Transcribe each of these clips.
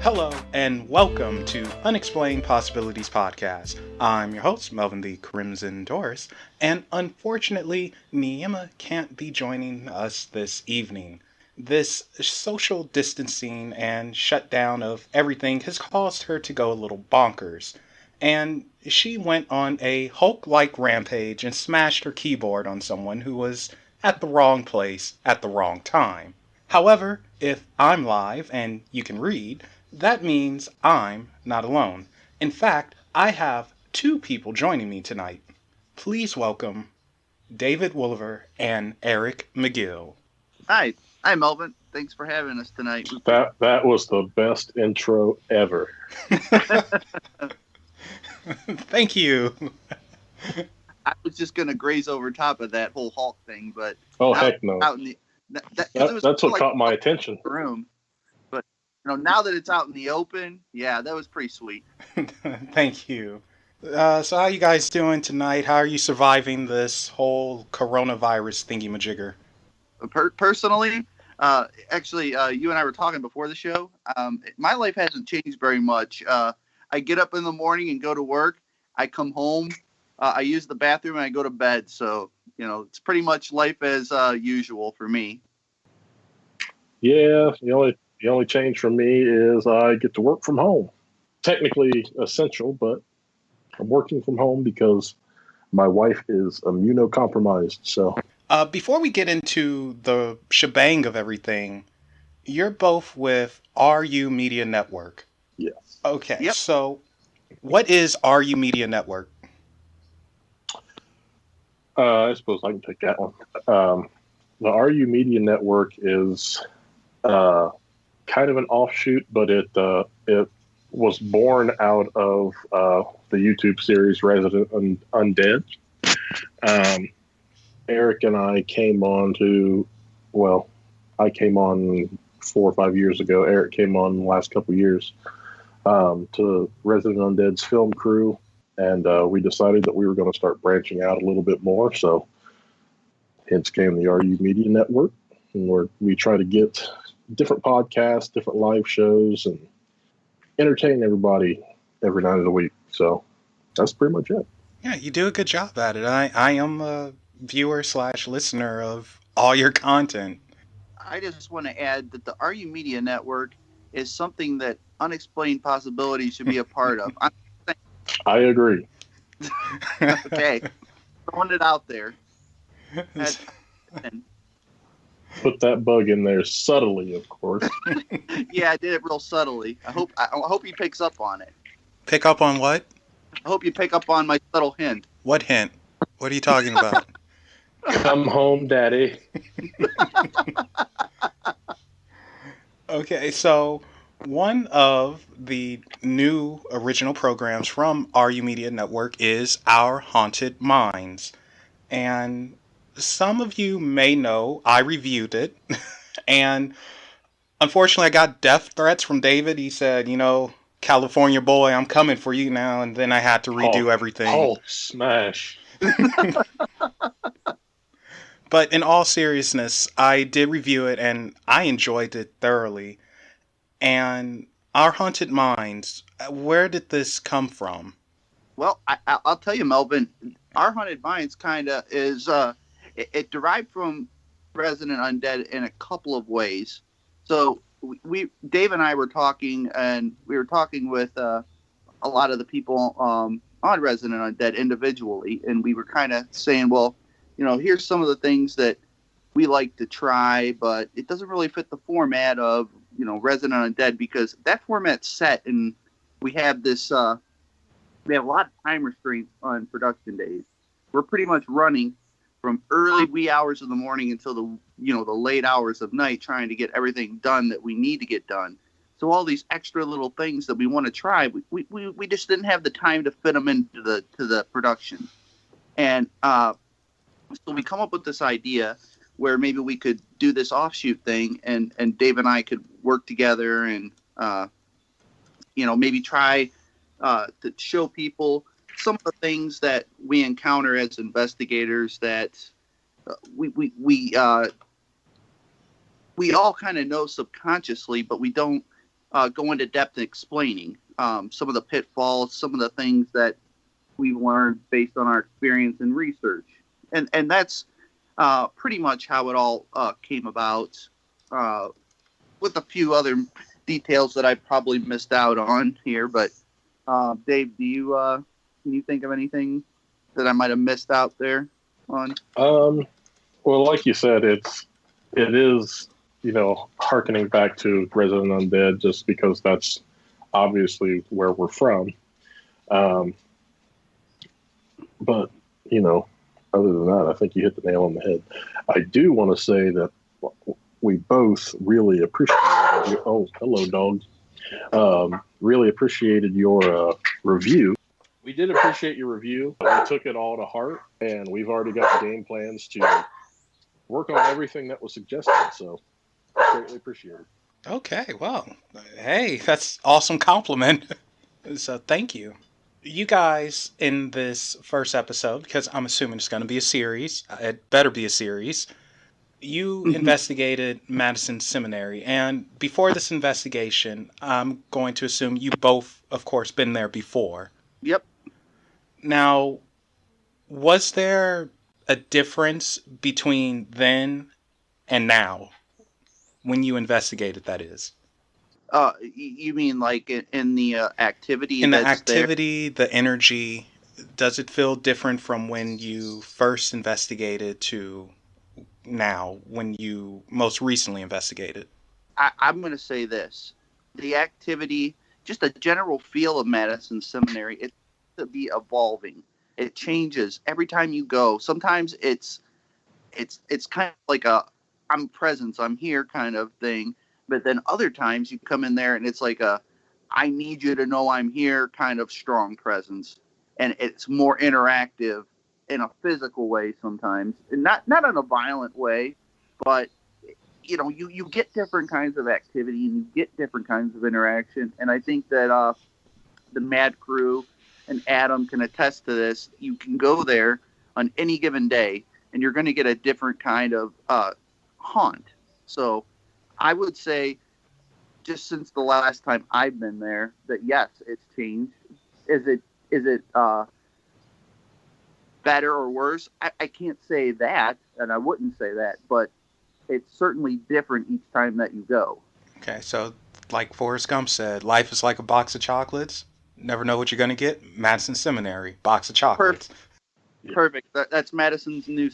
Hello, and welcome to Unexplained Possibilities podcast. I'm your host, Melvin the Crimson Doris, and unfortunately, Niema can't be joining us this evening. This social distancing and shutdown of everything has caused her to go a little bonkers, and she went on a Hulk-like rampage and smashed her keyboard on someone who was at the wrong place at the wrong time. However, if I'm live and you can read, that means I'm not alone. In fact, I have two people joining me tonight. Please welcome David Woolever and Eric McGill. Hi, Melvin. Thanks for having us tonight. That was the best intro ever. Thank you. I was just gonna graze over top of that whole Hulk thing, but heck no! That's what caught my attention. Room, but now that it's out in the open, yeah, that was pretty sweet. Thank you. So how you guys doing tonight? How are you surviving this whole coronavirus thingy-majigger? Personally, actually, you and I were talking before the show. My life hasn't changed very much. I get up in the morning and go to work. I come home. I use the bathroom and I go to bed. So, it's pretty much life as usual for me. Yeah, the only change for me is I get to work from home. Technically essential, but I'm working from home because my wife is immunocompromised. So, before we get into the shebang of everything, you're both with RU Media Network. Yes. Okay, Yep. So what is RU Media Network? I suppose I can take that one. The RU Media Network is kind of an offshoot, but it was born out of the YouTube series Resident Undead. Eric and I came on I came on 4 or 5 years ago. Eric came on the last couple of years to Resident Undead's film crew. And we decided that we were going to start branching out a little bit more. So hence came the RU Media Network, where we try to get different podcasts, different live shows, and entertain everybody every night of the week. So that's pretty much it. Yeah, you do a good job at it. I am a viewer/listener of all your content. I just want to add that the RU Media Network is something that Unexplained Possibilities should be a part of. I agree. Okay, throwing it out there. Put that bug in there subtly, of course. Yeah, I did it real subtly. I hope he picks up on it. Pick up on what? I hope you pick up on my subtle hint. What hint? What are you talking about? Come home, Daddy. Okay, so one of the new original programs from RU Media Network is Our Haunted Minds. And some of you may know I reviewed it. And unfortunately, I got death threats from David. He said, California boy, I'm coming for you now. And then I had to redo everything. Oh, smash. But in all seriousness, I did review it and I enjoyed it thoroughly. And Our Haunted Minds, where did this come from? Well, I'll tell you, Melvin, Our Haunted Minds kind of is, it derived from Resident Undead in a couple of ways. So Dave and I were talking, and we were talking with a lot of the people on Resident Undead individually, and we were kind of saying, well, here's some of the things that we like to try, but it doesn't really fit the format of, Resident Undead, because that format's set, and we have this, we have a lot of time restraints on production days. We're pretty much running from early wee hours of the morning until the late hours of night, trying to get everything done that we need to get done. So all these extra little things that we want to try, we just didn't have the time to fit them into the production. And so we come up with this idea where maybe we could do this offshoot thing, and Dave and I could work together and maybe try to show people some of the things that we encounter as investigators that we all kind of know subconsciously, but we don't go into depth in explaining some of the pitfalls, some of the things that we've learned based on our experience and research. And that's pretty much how it all came about, with a few other details that I probably missed out on here. But Dave, can you think of anything that I might have missed out there on? Well, like you said, it is, harkening back to Resident Undead, just because that's obviously where we're from. But, other than that, I think you hit the nail on the head. I do want to say that we both really appreciated your, oh, hello, dog. Really appreciated your review. We did appreciate your review. We took it all to heart, and we've already got game plans to work on everything that was suggested. So, greatly appreciated. Okay, well, hey, that's awesome compliment. So thank you. You guys in this first episode, because I'm assuming it's going to be a series, it better be a series, you investigated Madison Seminary. And before this investigation, I'm going to assume you both, of course, been there before. Yep. Now, was there a difference between then and now when you investigated, that is? You mean like in the activity? In the activity, the energy, does it feel different from when you first investigated to now, when you most recently investigated? I'm going to say this. The activity, just a general feel of Madison Seminary, it's to be evolving. It changes every time you go. Sometimes it's kind of like a I'm present, I'm here kind of thing. But then other times you come in there and it's like a I need you to know I'm here kind of strong presence. And it's more interactive in a physical way sometimes. And not in a violent way, but you get different kinds of activity and you get different kinds of interaction. And I think that the Mad Crew and Adam can attest to this. You can go there on any given day and you're going to get a different kind of haunt. So I would say, just since the last time I've been there, that yes, it's changed. Is it better or worse? I can't say that, and I wouldn't say that, but it's certainly different each time that you go. Okay, so like Forrest Gump said, life is like a box of chocolates. Never know what you're going to get. Madison Seminary, box of chocolates. Perfect. That's Madison's new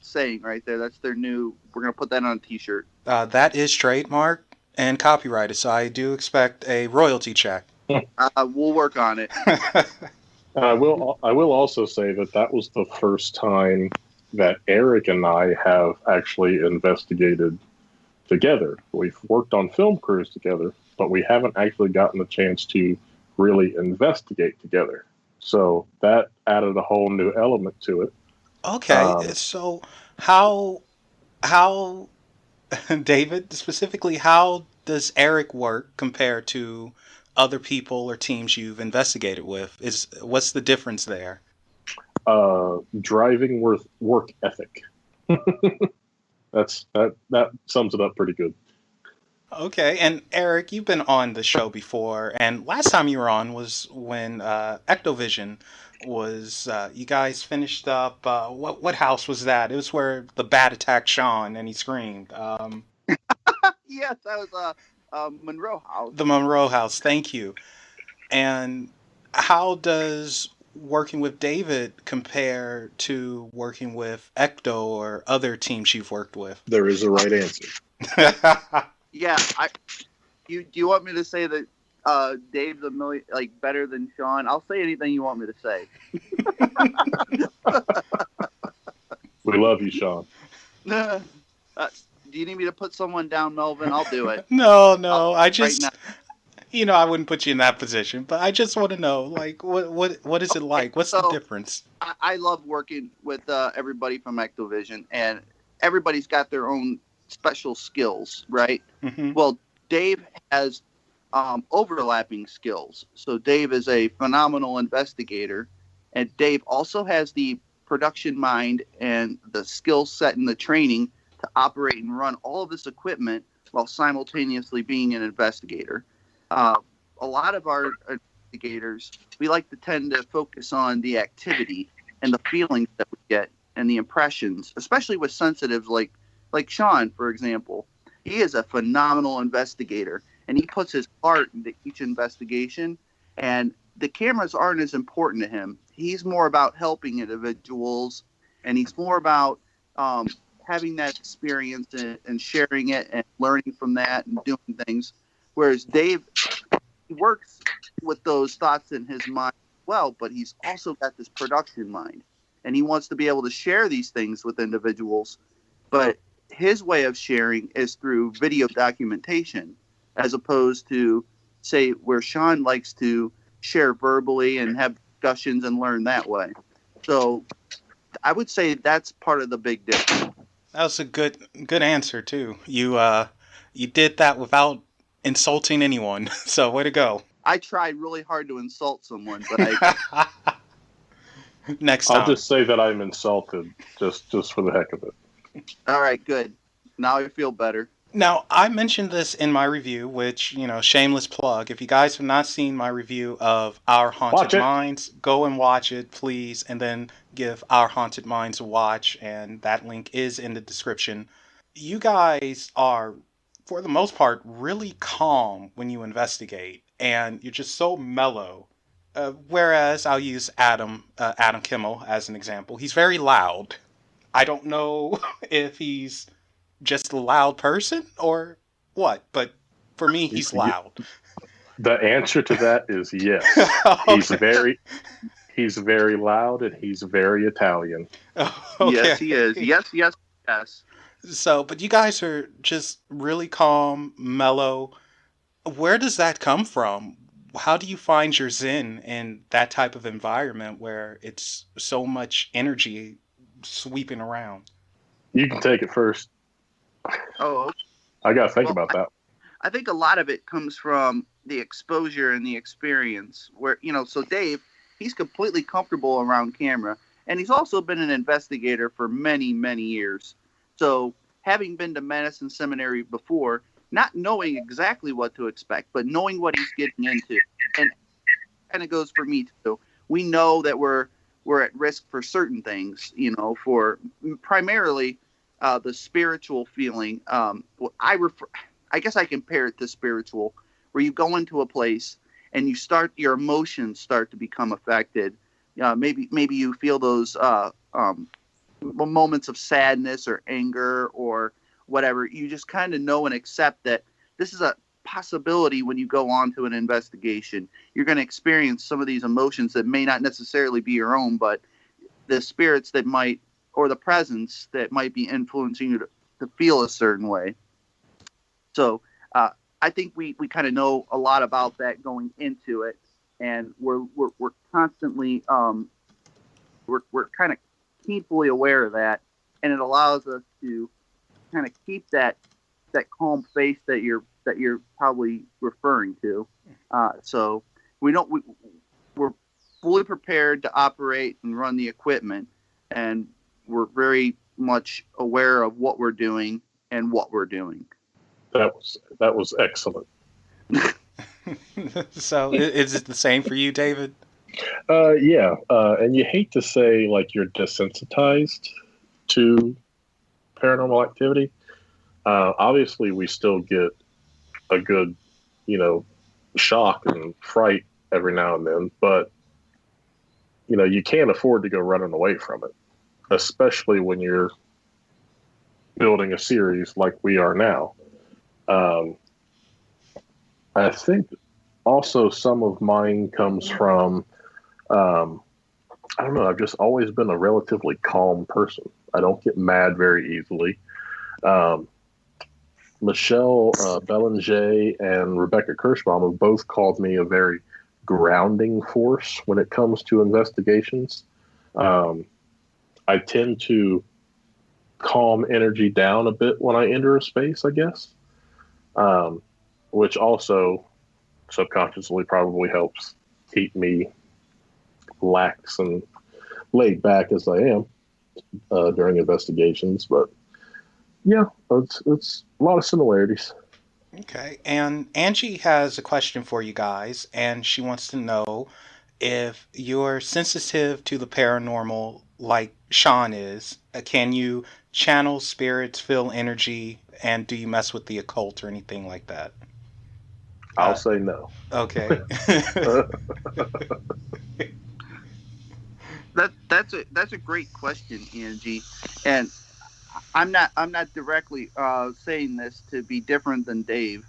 saying right there. That's their new. We're going to put that on a T-shirt. That is trademark and copyrighted, so I do expect a royalty check. We'll work on it. I will also say that was the first time that Eric and I have actually investigated together. We've worked on film crews together, but we haven't actually gotten the chance to really investigate together. So that added a whole new element to it. Okay, so how David, specifically, how does Eric work compared to other people or teams you've investigated with? What's the difference there? Driving work ethic. That sums it up pretty good. Okay, and Eric, you've been on the show before, and last time you were on was when Ectovision was. You guys finished up. What house was that? It was where the bat attacked Sean and he screamed. Yes, that was Monroe House. The Monroe House. Thank you. And how does working with David compare to working with Ecto or other teams you've worked with? There is a right answer. Yeah, do you want me to say that Dave's a million better than Sean? I'll say anything you want me to say. We love you, Sean. Do you need me to put someone down, Melvin? I'll do it. No. I just, I wouldn't put you in that position, but I just want to know, what is it like? What's the difference? I love working with everybody from Ectovision, and everybody's got their own special skills, right? Mm-hmm. Well, Dave has overlapping skills. So Dave is a phenomenal investigator, and Dave also has the production mind and the skill set and the training to operate and run all of this equipment while simultaneously being an investigator. A lot of our investigators, we like to tend to focus on the activity and the feelings that we get and the impressions, especially with sensitives like Sean, for example. He is a phenomenal investigator, and he puts his heart into each investigation. And the cameras aren't as important to him. He's more about helping individuals, and he's more about having that experience and sharing it and learning from that and doing things. Whereas Dave, he works with those thoughts in his mind well, but he's also got this production mind, and he wants to be able to share these things with individuals. But his way of sharing is through video documentation, as opposed to, say, where Sean likes to share verbally and have discussions and learn that way. So I would say that's part of the big difference. That was a good answer too. You did that without insulting anyone. So way to go. I tried really hard to insult someone, but I Next I'll time. just say that I'm insulted, just for the heck of it. all right, good. Now I feel better. Now, I mentioned this in my review, which, shameless plug. If you guys have not seen my review of Our Haunted Watch it. Minds, go and watch it, please, and then give Our Haunted Minds a watch, and that link is in the description. You guys are, for the most part, really calm when you investigate, and you're just so mellow. Whereas I'll use Adam Kimmel as an example. He's very loud. I don't know if he's just a loud person or what, but for me, he's loud. The answer to that is yes. Okay. He's very loud, and he's very Italian. Okay. Yes, he is. Yes. So, but you guys are just really calm, mellow. Where does that come from? How do you find your zen in that type of environment where it's so much energy sweeping around? You can take it first. Oh, I got to think well, about that. I think a lot of it comes from the exposure and the experience. Where so Dave, he's completely comfortable around camera, and he's also been an investigator for many, many years. So having been to Madison Seminary before, not knowing exactly what to expect, but knowing what he's getting into, and kind of goes for me too. We know that we're at risk for certain things, for primarily the spiritual feeling. I guess I compare it to spiritual, where you go into a place and your emotions start to become affected. Maybe you feel those moments of sadness or anger or whatever. You just kind of know and accept that this is a possibility. When you go on to an investigation, you're going to experience some of these emotions that may not necessarily be your own, but the spirits that might, or the presence that might be influencing you to feel a certain way. So I think we kind of know a lot about that going into it, and we're constantly we're kind of keenly aware of that, and it allows us to kind of keep that calm face that you're probably referring to. So we're fully prepared to operate and run the equipment, and we're very much aware of what we're doing and what we're doing. That was excellent. So, is it the same for you, David? Yeah, and you hate to say like you're desensitized to paranormal activity. Obviously, we still get a good, shock and fright every now and then, but you can't afford to go running away from it, especially when you're building a series like we are now. I think also some of mine comes from, I don't know, I've just always been a relatively calm person. I don't get mad very easily. Michelle Belanger and Rebecca Kirschbaum have both called me a very grounding force when it comes to investigations. I tend to calm energy down a bit when I enter a space, I guess, which also subconsciously probably helps keep me lax and laid back as I am during investigations. But yeah, it's a lot of similarities. Okay. And Angie has a question for you guys, and she wants to know if you're sensitive to the paranormal like Sean is. Can you channel spirits, feel energy, and do you mess with the occult or anything like that? I'll Uh, say no. okay. That's a great question, Angie. And I'm not directly saying this to be different than Dave,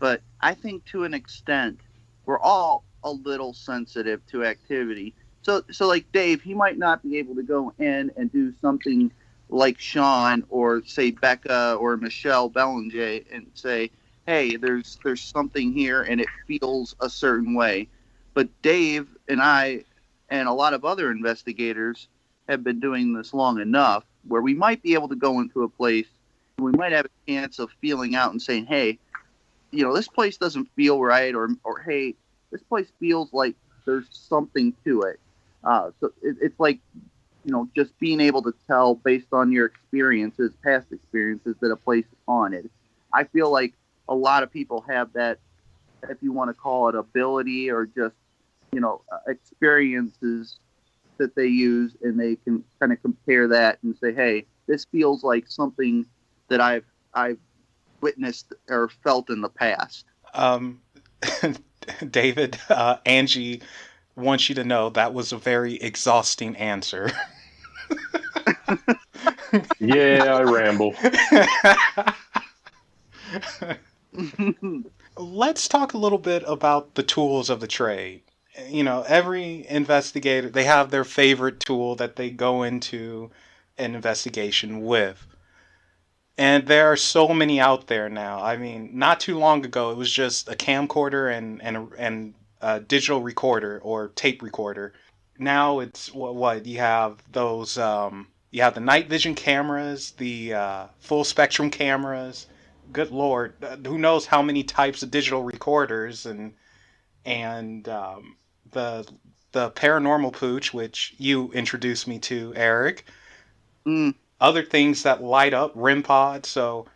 but I think to an extent we're all a little sensitive to activity. So like Dave, he might not be able to go in and do something like Sean or say Becca or Michelle Belanger and say, "Hey, there's something here and it feels a certain way." But Dave and I and a lot of other investigators have been doing this long enough where we might be able to go into a place and we might have a chance of feeling out and saying, hey, this place doesn't feel right, or hey, this place feels like there's something to it. It's like, just being able to tell based on your experiences, past experiences, that a place is haunted. I feel like a lot of people have that, if you want to call it ability, or just, experiences that they use, and they can kind of compare that and say, "Hey, this feels like something that I've witnessed or felt in the past." um, David, Angie wants you to know that was a very exhausting answer. Yeah, I ramble. Let's talk a little bit about the tools of the trade. Every investigator, they have their favorite tool that they go into an investigation with. And there are so many out there now. I mean, not too long ago, it was just a camcorder and a digital recorder or tape recorder. Now it's what you have those. You have the night vision cameras, the full spectrum cameras. Good lord, who knows how many types of digital recorders and the the paranormal pooch, which you introduced me to, Eric. Mm. Other things that light up, REM pod. So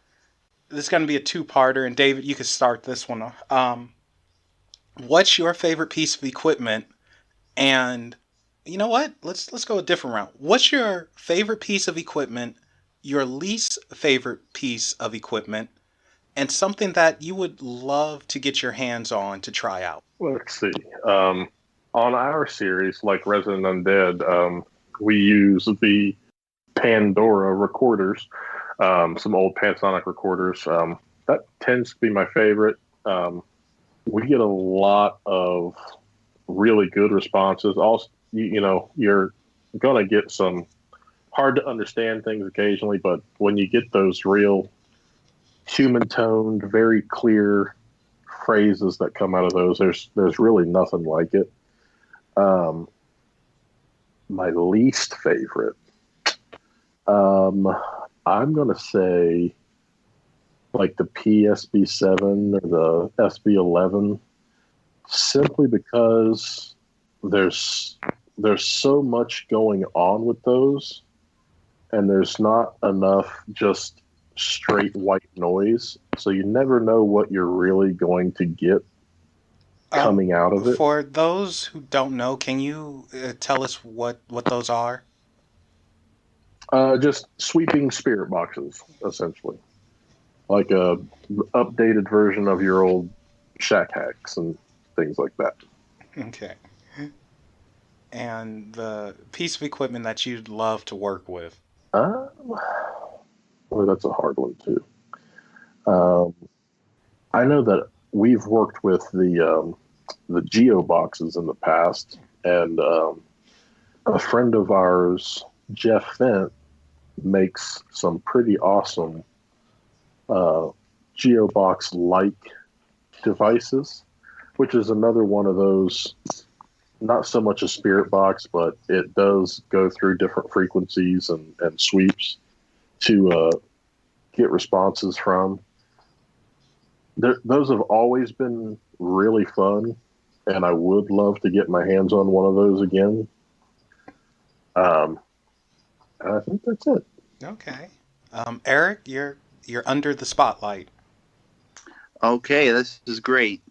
this is going to be a two-parter, and David, you could start this one. What's your favorite piece of equipment? And you know what? Let's go a different route. What's your favorite piece of equipment? Your least favorite piece of equipment? And something that you would love to get your hands on to try out. Let's see. On our series, like Resident Undead, we use the Pandora recorders, some old Panasonic recorders. That tends to be my favorite. We get a lot of really good responses. Also, you're going to get some hard to understand things occasionally, but when you get those real human toned, very clear phrases that come out of those, there's really nothing like it. Um, my least favorite, um, I'm gonna say like the PSB7 or the SB11, simply because there's there's so much going on with those, and there's not enough just straight white noise, so you never know what you're really going to get Um, coming out of it. for those who don't know, can you tell us what those are? Just sweeping spirit boxes, essentially, like a updated version of your old shack hacks and things like that. Okay. And the piece of equipment that you'd love to work with. Um, well, that's a hard one too. Um, I know that we've worked with the geo boxes in the past, and a friend of ours, Jeff Fent, makes some pretty awesome uh, geobox like devices, which is another one of those, not so much a spirit box, but it does go through different frequencies and sweeps to get responses from. Those have always been really fun, and I would love to get my hands on one of those again. Um, and I think that's it. Okay. Eric, you're under the spotlight. Okay, this is great.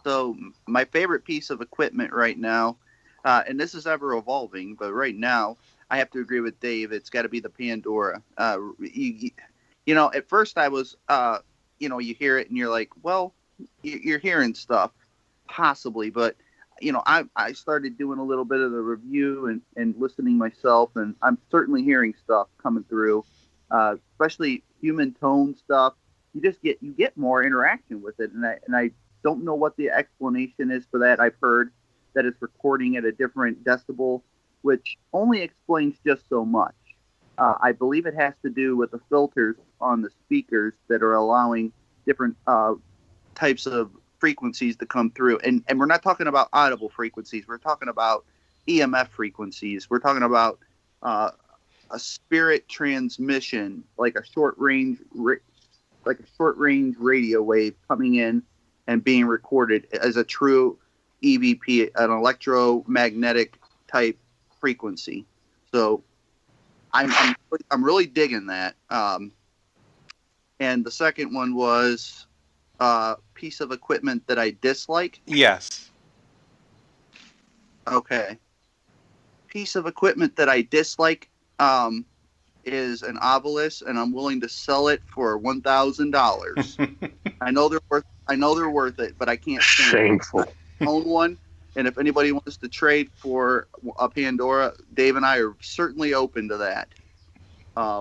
So my favorite piece of equipment right now, and this is ever evolving, but right now I have to agree with Dave. It's got to be the Pandora. At first I was, you hear it and you're like, well, you're hearing stuff, possibly, but I started doing a little bit of the review and listening myself, and I'm certainly hearing stuff coming through, especially human tone stuff. You get more interaction with it, and I don't know what the explanation is for that. I've heard that it's recording at a different decibel, which only explains just so much. I believe it has to do with the filters on the speakers that are allowing different types of frequencies to come through. And we're not talking about audible frequencies. We're talking about EMF frequencies. We're talking about a spirit transmission, like a short range radio wave coming in and being recorded as a true EVP, an electromagnetic type frequency. So I'm really digging that. And the second one was a piece of equipment that I dislike. Yes. Okay. Piece of equipment that I dislike is an obelisk, and I'm willing to sell it for $1,000. I know they're worth it, but I can't stand Shameful. it. I own one, and if anybody wants to trade for a Pandora, Dave and I are certainly open to that.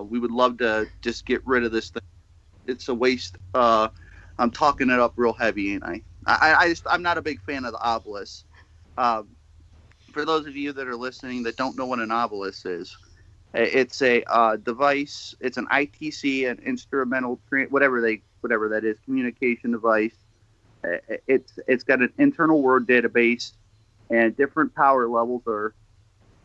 We would love to just get rid of this thing. It's a waste. I'm talking it up real heavy, and I'm not a big fan of the obelisk. For those of you that are listening that don't know what an obelisk is, it's a device. It's an ITC, an instrumental, whatever that is, communication device. It's got an internal word database, and different power levels or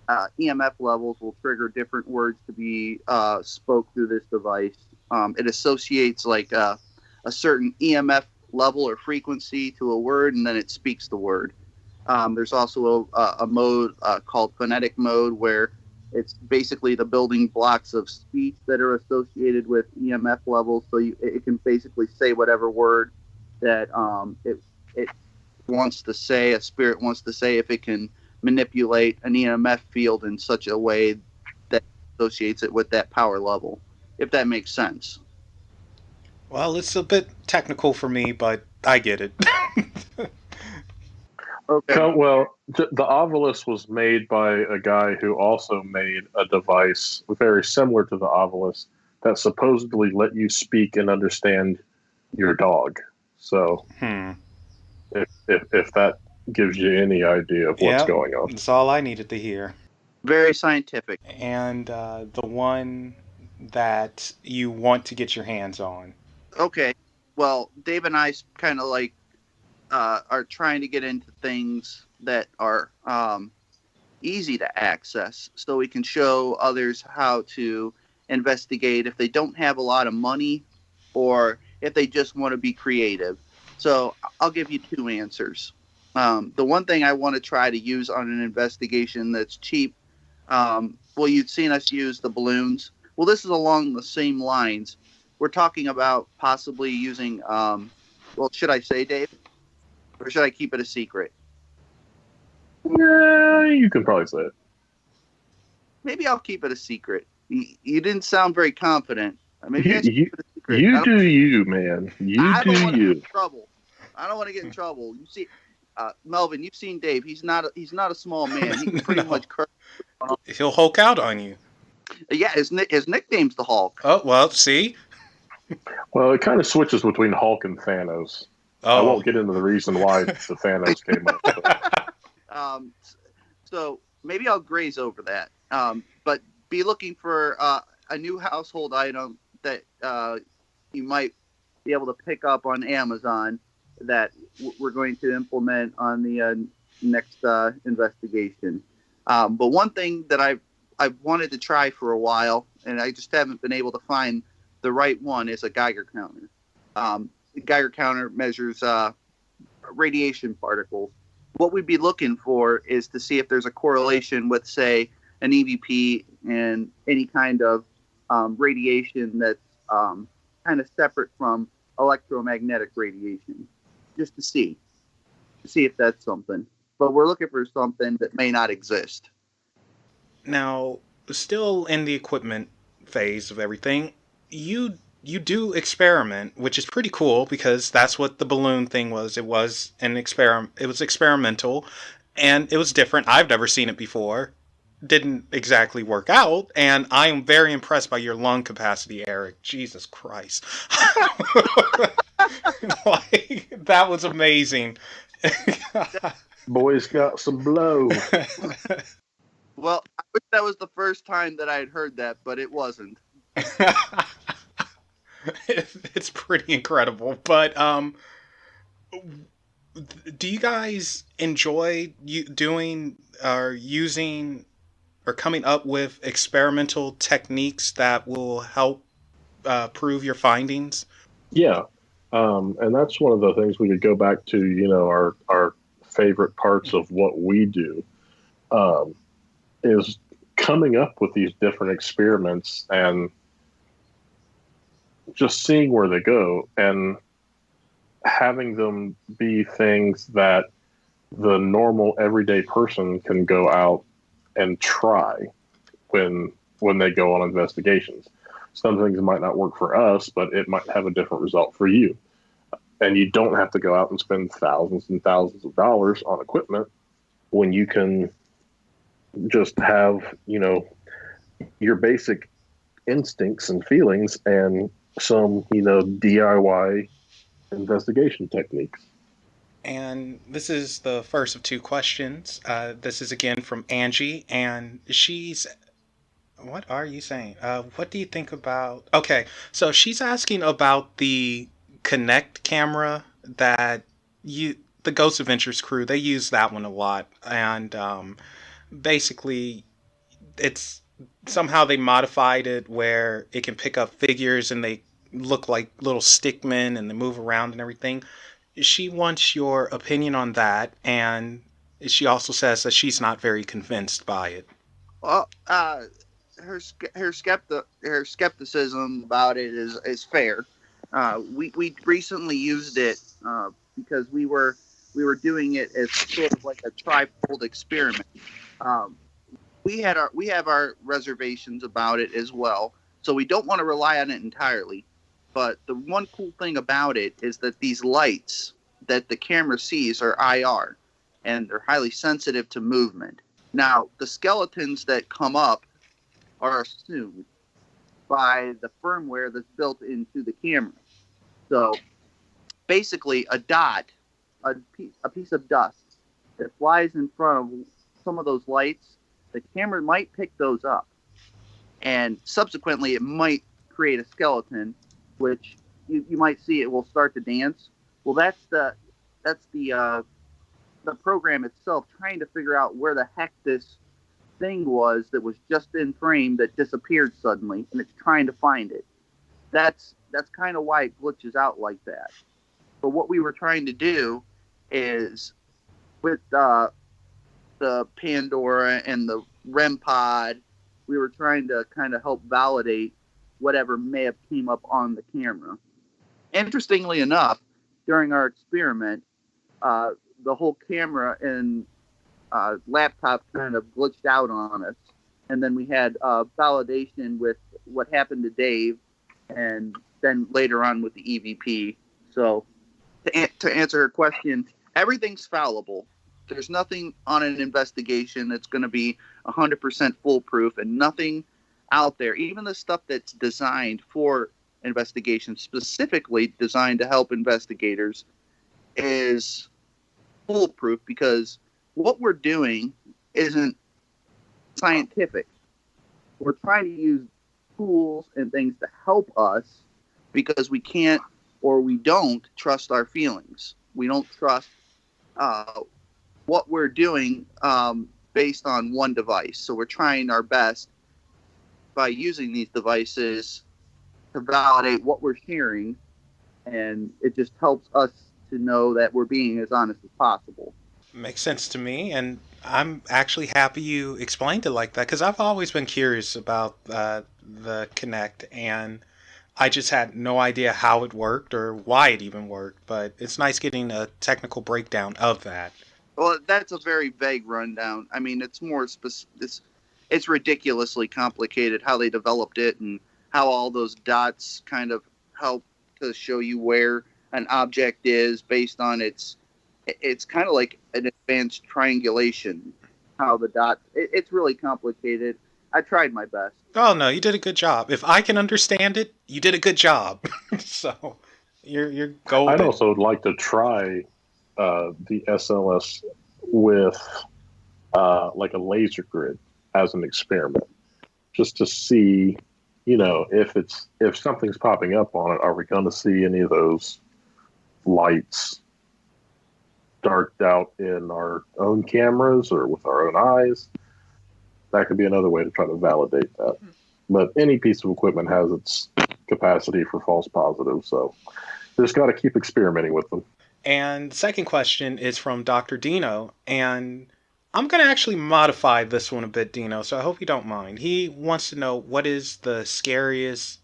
EMF levels will trigger different words to be spoke through this device. It associates like a certain EMF level or frequency to a word, and then it speaks the word. There's also a mode called phonetic mode, where it's basically the building blocks of speech that are associated with EMF levels. So it can basically say whatever word that it wants to say, a spirit wants to say, if it can manipulate an EMF field in such a way that associates it with that power level, if that makes sense. Well, it's a bit technical for me, but I get it. Okay. Well, the Ovilus was made by a guy who also made a device very similar to the Ovilus that supposedly let you speak and understand your dog. So, if that gives you any idea of what's Yeah, going on. that's all I needed to hear. Very scientific. And the one that you want to get your hands on. Okay. Well, Dave and I kind of like are trying to get into things that are easy to access, so we can show others how to investigate if they don't have a lot of money or if they just want to be creative. So I'll give you two answers. The one thing I want to try to use on an investigation that's cheap, well, you've seen us use the balloons. Well, this is along the same lines. We're talking about possibly using, well, should I say, Dave? Or should I keep it a secret? Yeah, you can probably say it. Maybe I'll keep it a secret. You didn't sound very confident. Maybe I should keep it a secret. You do you, man. I don't want to you. get in trouble. I don't want to get in trouble. You see, Melvin, you've seen Dave. He's not a small man. He can pretty much curse. He'll Hulk out on you. Yeah, his nickname's the Hulk. Oh, well, see? Well, it kind of switches between Hulk and Thanos. Oh. I won't get into the reason why the Thanos came up. So maybe I'll graze over that. But be looking for a new household item that you might be able to pick up on Amazon that we're going to implement on the next investigation. But one thing that I've wanted to try for a while, and I just haven't been able to find the right one, is a Geiger counter. The Geiger counter measures radiation particles. What we'd be looking for is to see if there's a correlation with, say, an EVP and any kind of radiation that's kind of separate from electromagnetic radiation, just to see if that's something. But we're looking for something that may not exist. Now, still in the equipment phase of everything, you do experiment, which is pretty cool because that's what the balloon thing was. It was an experiment. It was experimental, and it was different. I've never seen it before. Didn't exactly work out, and I am very impressed by your lung capacity, Eric. Jesus Christ. Like, that was amazing. Boy's got some blow. Well, I wish that was the first time that I had heard that, but it wasn't. It's pretty incredible. But do you guys enjoy doing or using or coming up with experimental techniques that will help prove your findings? Yeah. And that's one of the things we could go back to, our favorite parts of what we do, is coming up with these different experiments and just seeing where they go and having them be things that the normal everyday person can go out and try when they go on investigations. Some things might not work for us, but it might have a different result for you. And you don't have to go out and spend thousands and thousands of dollars on equipment when you can just have, your basic instincts and feelings and some, DIY investigation techniques. And this is the first of two questions. This is again from Angie, and she's. What are you saying? What do you think about? Okay, so she's asking about the Connect camera that the Ghost Adventures crew, they use that one a lot, and basically, it's somehow they modified it where it can pick up figures and they look like little stickmen and they move around and everything. She wants your opinion on that, and she also says that she's not very convinced by it. Well, her skepticism about it is fair. We recently used it because we were doing it as sort of like a trifold experiment. We have our reservations about it as well, so we don't want to rely on it entirely. But the one cool thing about it is that these lights that the camera sees are IR, and they're highly sensitive to movement. Now, the skeletons that come up are assumed by the firmware that's built into the camera. So, basically, a piece of dust that flies in front of some of those lights, the camera might pick those up. And subsequently, it might create a skeleton, which you might see it will start to dance. Well, that's the program itself trying to figure out where the heck this thing was that was just in frame that disappeared suddenly, and it's trying to find it. That's kind of why it glitches out like that. But what we were trying to do is with the Pandora and the REM pod, we were trying to kind of help validate whatever may have came up on the camera. Interestingly enough, during our experiment, the whole camera and laptop kind of glitched out on us. And then we had validation with what happened to Dave, and then later on with the EVP. So to answer her question, everything's fallible. There's nothing on an investigation that's going to be 100% foolproof, and nothing out there, even the stuff that's designed for investigation, specifically designed to help investigators, is foolproof, because what we're doing isn't scientific. We're trying to use tools and things to help us because we can't or we don't trust our feelings. We don't trust what we're doing based on one device. So we're trying our best by using these devices to validate what we're hearing, and it just helps us to know that we're being as honest as possible. Makes sense to me, and I'm actually happy you explained it like that because I've always been curious about the Connect, and I just had no idea how it worked or why it even worked, but it's nice getting a technical breakdown of that. Well, that's a very vague rundown. I mean, it's more it's ridiculously complicated how they developed it and how all those dots kind of help to show you where an object is based on it's kind of like an advanced triangulation. How the dots, it's really complicated. I tried my best. Oh no, you did a good job. If I can understand it, you did a good job. So you're I'd golden. also like to try the SLS with like a laser grid as an experiment, just to see, if something's popping up on it, are we going to see any of those lights darked out in our own cameras or with our own eyes? That could be another way to try to validate that. But any piece of equipment has its capacity for false positives, so just got to keep experimenting with them. And second question is from Dr. Dino, and I'm going to actually modify this one a bit, Dino, so I hope you don't mind. He wants to know what is the scariest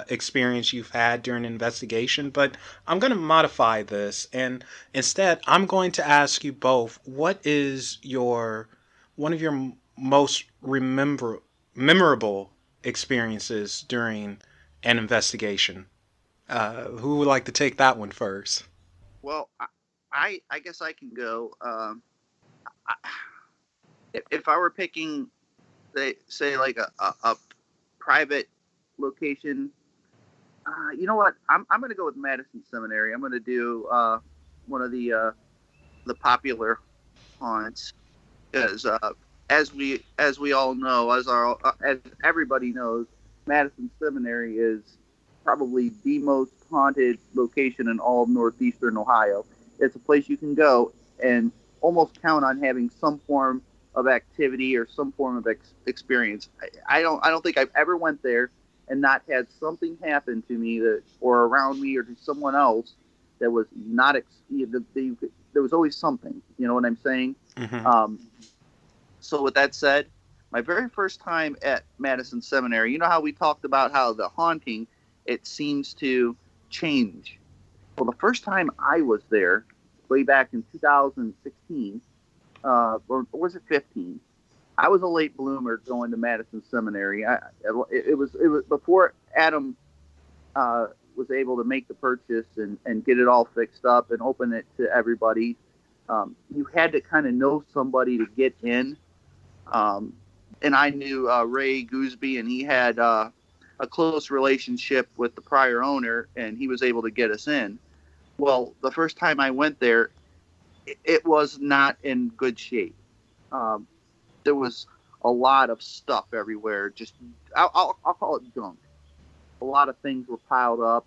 experience you've had during an investigation, but I'm going to modify this, and instead, I'm going to ask you both, what is one of your most memorable experiences during an investigation? Who would like to take that one first? Well, I guess I can go. If I were picking, say like a private location, you know what? I'm going to go with Madison Seminary. I'm going to do one of the popular haunts because as we all know, as everybody knows, Madison Seminary is probably the most haunted location in all of northeastern Ohio. It's a place you can go and almost count on having some form of activity or some form of experience. I don't think I've ever went there and not had something happen to me or around me or to someone else that was not there was always something. You know what I'm saying? Mm-hmm. So with that said, my very first time at Madison Seminary, you know how we talked about how the haunting, it seems to change. Well, the first time I was there, way back in 2016, or was it 15? I was a late bloomer going to Madison Seminary. It was before Adam was able to make the purchase and get it all fixed up and open it to everybody. You had to kind of know somebody to get in. And I knew Ray Gooseby, and he had a close relationship with the prior owner, and he was able to get us in. Well, the first time I went there, it was not in good shape. There was a lot of stuff everywhere. Just I'll call it junk. A lot of things were piled up,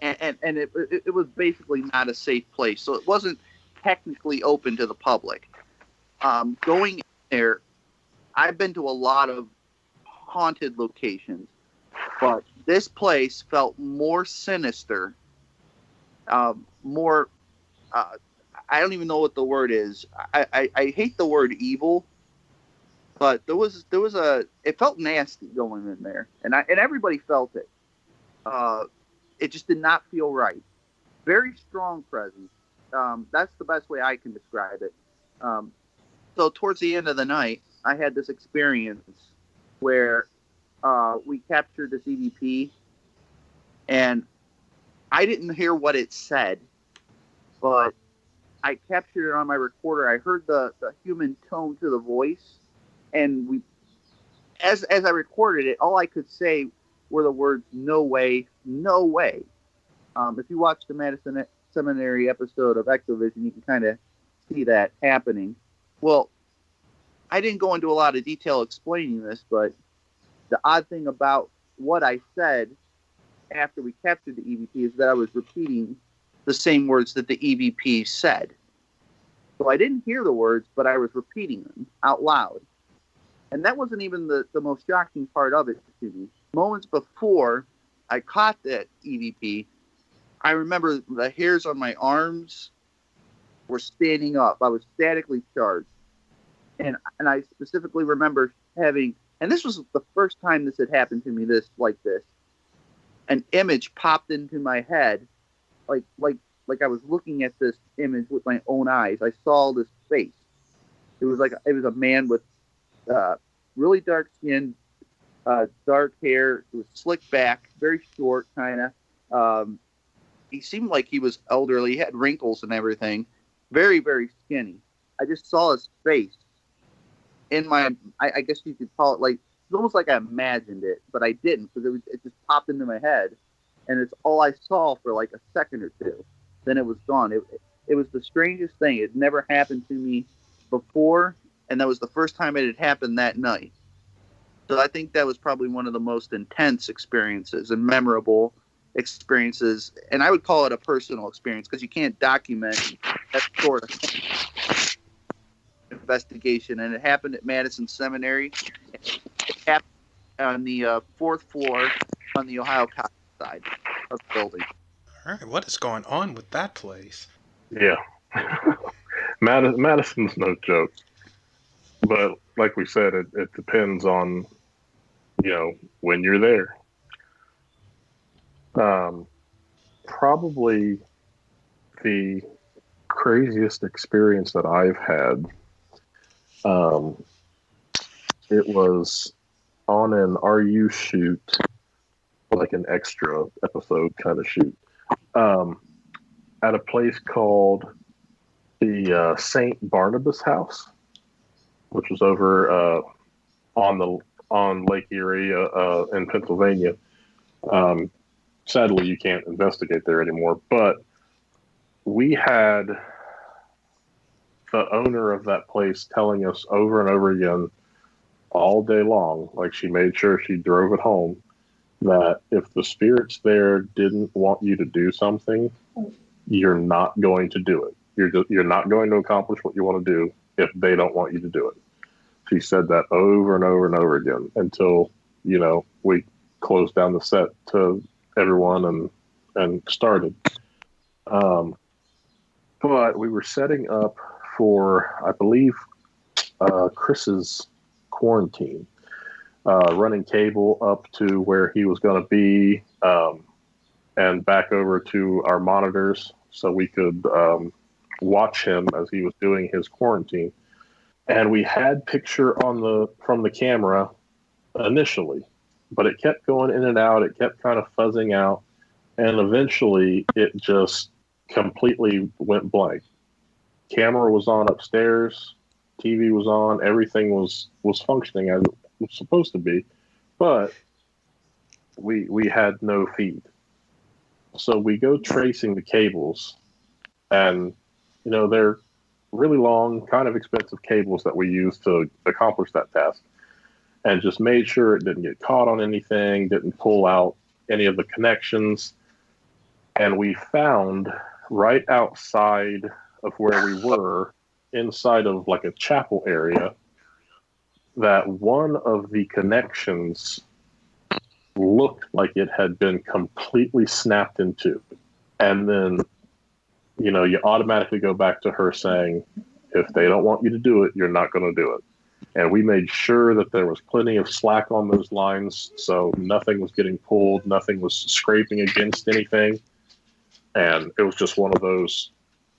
and it was basically not a safe place. So it wasn't technically open to the public. Going in there, I've been to a lot of haunted locations, but this place felt more sinister, more. I don't even know what the word is. I hate the word evil, but there was it felt nasty going in there, and everybody felt it. It just did not feel right. Very strong presence. That's the best way I can describe it. So towards the end of the night, I had this experience where we captured this EVP, and I didn't hear what it said, but I captured it on my recorder. I heard the human tone to the voice, and as I recorded it, all I could say were the words "no way, no way." If you watch the Madison Seminary episode of Exovision, you can kind of see that happening. Well, I didn't go into a lot of detail explaining this, but the odd thing about what I said after we captured the EVP is that I was repeating the same words that the EVP said. So I didn't hear the words, but I was repeating them out loud. And that wasn't even the most shocking part of it to me. Moments before I caught that EVP, I remember the hairs on my arms were standing up. I was statically charged. And I specifically remember having, and this was the first time this had happened to me like this. an image popped into my head, like I was looking at this image with my own eyes. I saw this face. It was a man with really dark skin, dark hair. It was slicked back, very short, kind of. He seemed like he was elderly. He had wrinkles and everything. Very, very skinny. I just saw his face in my. I guess you could call it like it's almost like I imagined it, but I didn't because it just popped into my head, and it's all I saw for like a second or two. Then it was gone. It was the strangest thing. It never happened to me before, and that was the first time it had happened that night. So I think that was probably one of the most intense experiences and memorable experiences, and I would call it a personal experience because you can't document that sort of investigation. And it happened at Madison Seminary. It happened on the fourth floor on the Ohio College side of the building. All right, what is going on with that place? Yeah. Madison's no joke. But like we said, it depends on, when you're there. Probably the craziest experience that I've had, it was on an RU shoot, like an extra episode kind of shoot, at a place called the St. Barnabas House, which was over on Lake Erie in Pennsylvania. Sadly, you can't investigate there anymore, but we had the owner of that place telling us over and over again all day long, like she made sure she drove it home, that if the spirits there didn't want you to do something, you're not going to do it. You're not going to accomplish what you want to do if they don't want you to do it. She said that over and over and over again until, we closed down the set to everyone and started. But we were setting up for, I believe, Chris's quarantine, running cable up to where he was going to be, and back over to our monitors so we could watch him as he was doing his quarantine. And we had picture from the camera initially, but it kept going in and out. It kept kind of fuzzing out, and eventually it just completely went blank. Camera was on upstairs, TV was on, everything was functioning as it was supposed to be, but we had no feed. So we go tracing the cables, and they're really long, kind of expensive cables that we use to accomplish that task, and just made sure it didn't get caught on anything, didn't pull out any of the connections. And we found right outside of where we were, inside of like a chapel area, that one of the connections looked like it had been completely snapped in two. And then, you automatically go back to her saying, if they don't want you to do it, you're not going to do it. And we made sure that there was plenty of slack on those lines, so nothing was getting pulled, nothing was scraping against anything. And it was just one of those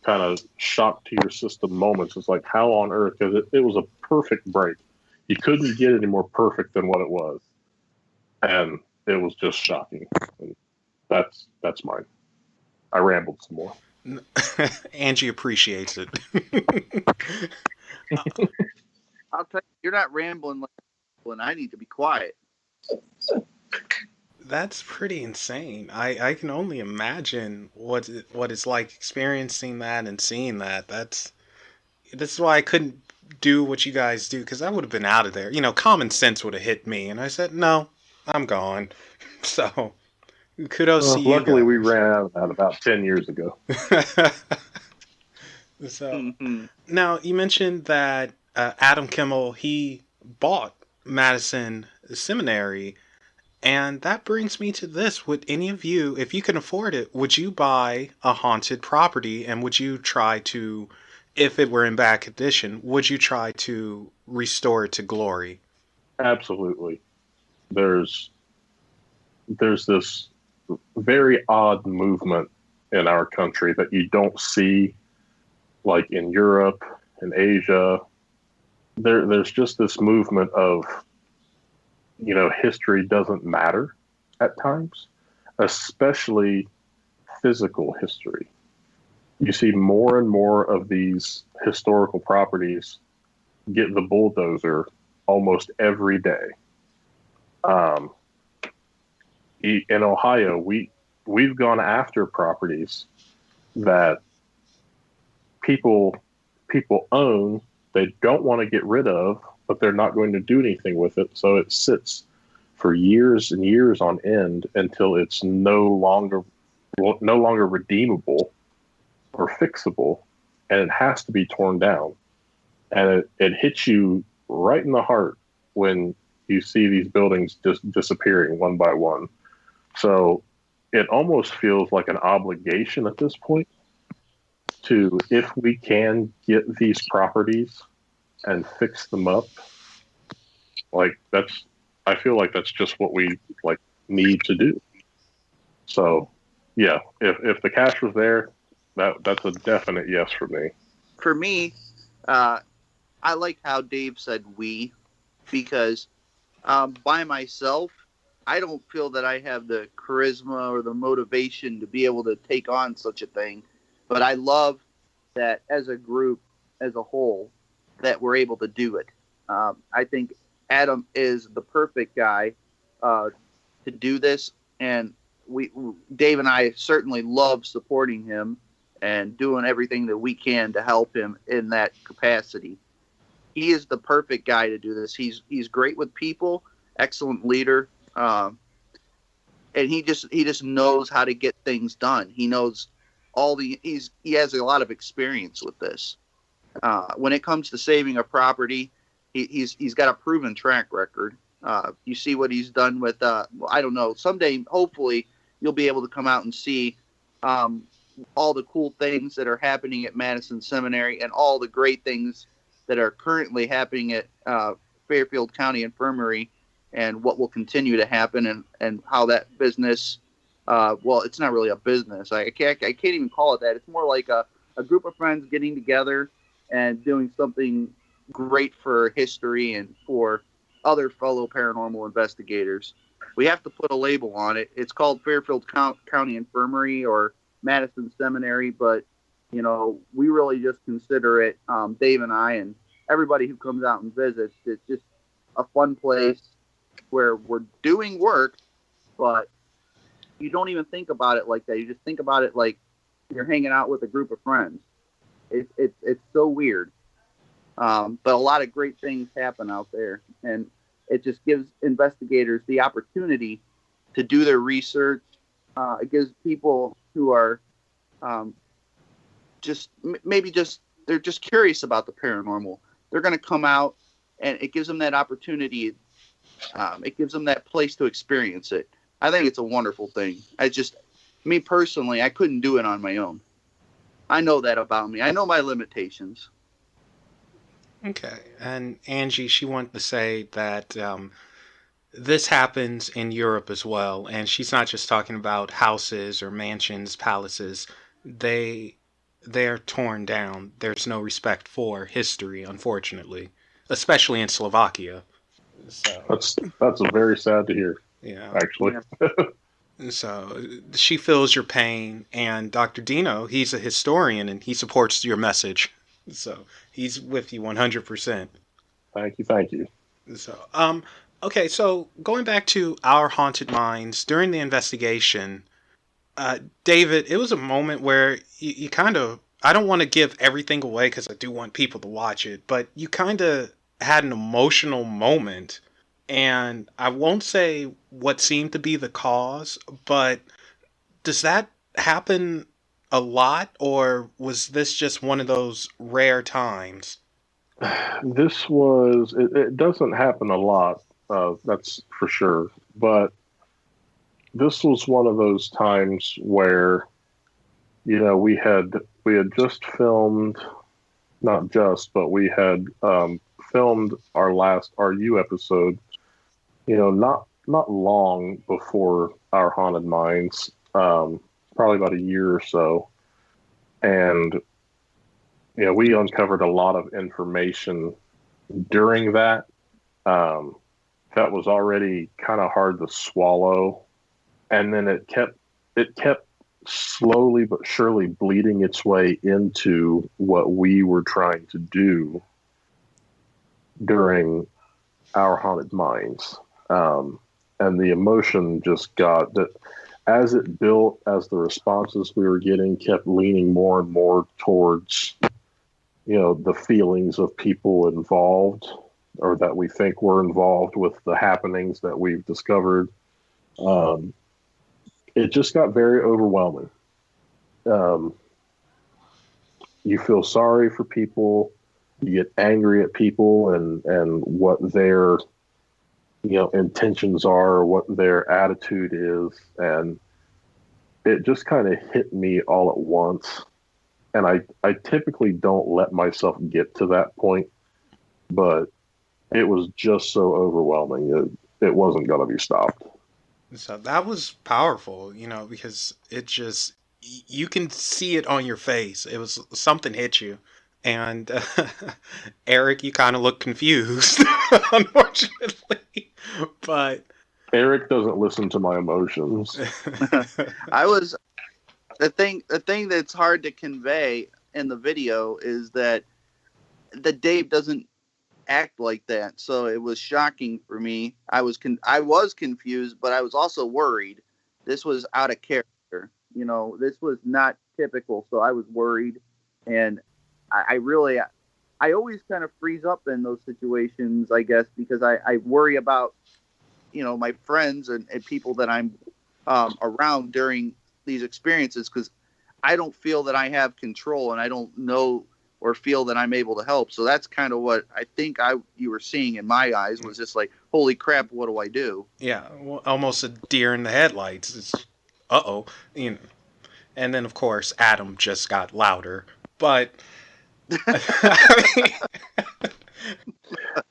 kind of shock to your system moments. It's like, how on earth? Because it was a perfect break. You couldn't get any more perfect than what it was. And it was just shocking. And that's mine. I rambled some more. Angie appreciates it. I'll tell you, you're not rambling like when I need to be quiet. That's pretty insane. I can only imagine what it's like experiencing that and seeing that. This is why I couldn't do what you guys do, because I would have been out of there. Common sense would have hit me, and I said, no, I'm gone. So, kudos to you luckily, guys. we ran out of that about 10 years ago. So, now, you mentioned that Adam Kimmel, he bought Madison Seminary, and that brings me to this. Would any of you, if you can afford it, would you buy a haunted property, and would you try to, if it were in bad condition, would you try to restore it to glory? Absolutely. There's this very odd movement in our country that you don't see like in Europe and Asia. There's just this movement of, history doesn't matter at times, especially physical history. You see more and more of these historical properties get the bulldozer almost every day. In Ohio, we've gone after properties that people own, they don't want to get rid of, but they're not going to do anything with it. So it sits for years and years on end until it's no longer redeemable or fixable, and it has to be torn down. And it hits you right in the heart when you see these buildings just disappearing one by one. So it almost feels like an obligation at this point to, if we can get these properties and fix them up, I feel like that's just what we need to do. So yeah, if the cash was there, that's a definite yes for me. For me, I like how Dave said we, because by myself, I don't feel that I have the charisma or the motivation to be able to take on such a thing. But I love that as a group, as a whole, that we're able to do it. I think Adam is the perfect guy to do this, and Dave and I certainly love supporting him and doing everything that we can to help him in that capacity. He is the perfect guy to do this. He's great with people, excellent leader, and he just knows how to get things done. He knows he has a lot of experience with this. When it comes to saving a property, he's got a proven track record. You see what he's done with, I don't know, someday, hopefully, you'll be able to come out and see all the cool things that are happening at Madison Seminary and all the great things that are currently happening at Fairfield County Infirmary, and what will continue to happen, and how that business, well, it's not really a business. I can't even call it that. It's more like a group of friends getting together and doing something great for history and for other fellow paranormal investigators. We have to put a label on it. It's called Fairfield County Infirmary or Madison Seminary, but we really just consider it, Dave and I and everybody who comes out and visits, it's just a fun place where we're doing work, but you don't even think about it like that. You just think about it like you're hanging out with a group of friends. It's so weird. But a lot of great things happen out there, and it just gives investigators the opportunity to do their research. It gives people who are they're just curious about the paranormal. They're going to come out, and it gives them that opportunity. It gives them that place to experience it. I think it's a wonderful thing. Me personally, I couldn't do it on my own. I know that about me. I know my limitations. Okay. And Angie, she wanted to say that this happens in Europe as well. And she's not just talking about houses or mansions, palaces. They're torn down. There's no respect for history, unfortunately, especially in Slovakia. So That's very sad to hear. yeah. Actually. So she feels your pain, and Dr. Dino, he's a historian and he supports your message. So he's with you 100%. Thank you. So, okay, so going back to our haunted minds during the investigation, David, it was a moment where you kind of, I don't want to give everything away because I do want people to watch it, but you kind of had an emotional moment. And I won't say what seemed to be the cause, but does that happen a lot, or was this just one of those rare times? It doesn't happen a lot, that's for sure. But this was one of those times where, we had just filmed, not just, but we had filmed our last RU episode, not long before our haunted minds, probably about a year or so, and we uncovered a lot of information during that. That was already kind of hard to swallow, and then it kept slowly but surely bleeding its way into what we were trying to do during our haunted minds. And the emotion just got that as it built, as the responses we were getting kept leaning more and more towards, the feelings of people involved or that we think were involved with the happenings that we've discovered. It just got very overwhelming. You feel sorry for people, you get angry at people and what their intentions are, what their attitude is, and it just kind of hit me all at once. And I typically don't let myself get to that point, but it was just so overwhelming. It wasn't going to be stopped. So that was powerful, because it just, you can see it on your face. It was something hit you. And Eric, you kind of look confused, unfortunately. But Eric doesn't listen to my emotions. I was the thing that's hard to convey in the video is that Dave doesn't act like that. So it was shocking for me. I was confused, but I was also worried. This was out of character. This was not typical. So I was worried, and I always kind of freeze up in those situations, I guess, because I worry about, my friends and people that I'm around during these experiences, because I don't feel that I have control and I don't know or feel that I'm able to help. So that's kind of what I think you were seeing in my eyes, was just like, holy crap, what do I do? yeah, well, almost a deer in the headlights. It's, uh-oh. And then, of course, Adam just got louder. But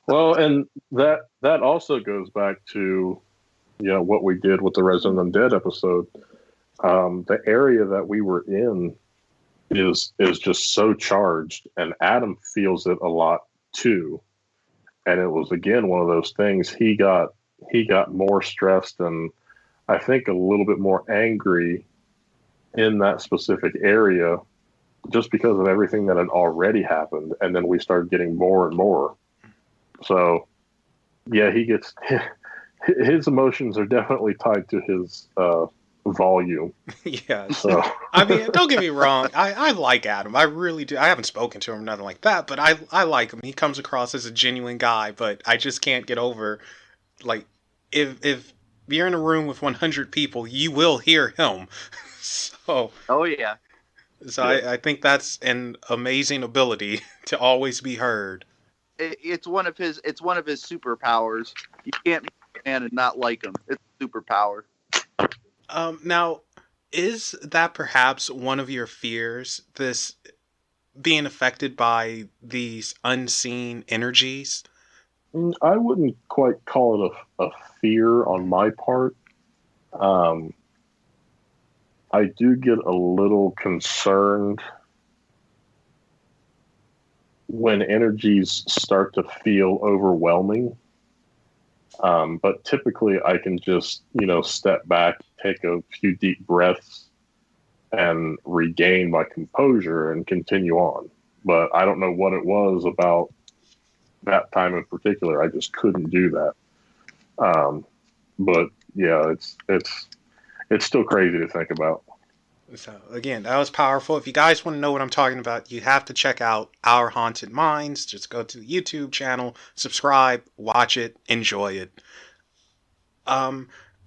Well, and that also goes back to what we did with the Resident Undead episode. The area that we were in is just so charged, and Adam feels it a lot too. And it was again one of those things. He got more stressed and I think a little bit more angry in that specific area just because of everything that had already happened, and then we started getting more and more. So yeah, he gets his emotions are definitely tied to his volume. yes. So I mean, don't get me wrong. I like Adam. I really do. I haven't spoken to him, nothing like that, but I like him. He comes across as a genuine guy, but I just can't get over, like, if you're in a room with 100 people, you will hear him. So, Oh yeah. I think that's an amazing ability to always be heard. It's one of his superpowers. You can't be a man and not like him. It's a superpower. Now, is that perhaps one of your fears, this being affected by these unseen energies? I wouldn't quite call it a fear on my part. I do get a little concerned when energies start to feel overwhelming. But typically I can just, step back, take a few deep breaths and regain my composure and continue on. But I don't know what it was about that time in particular. I just couldn't do that. But yeah, it's still crazy to think about. So again, that was powerful. If you guys want to know what I'm talking about, you have to check out Our Haunted Minds. Just go to the YouTube channel, subscribe, watch it, enjoy it.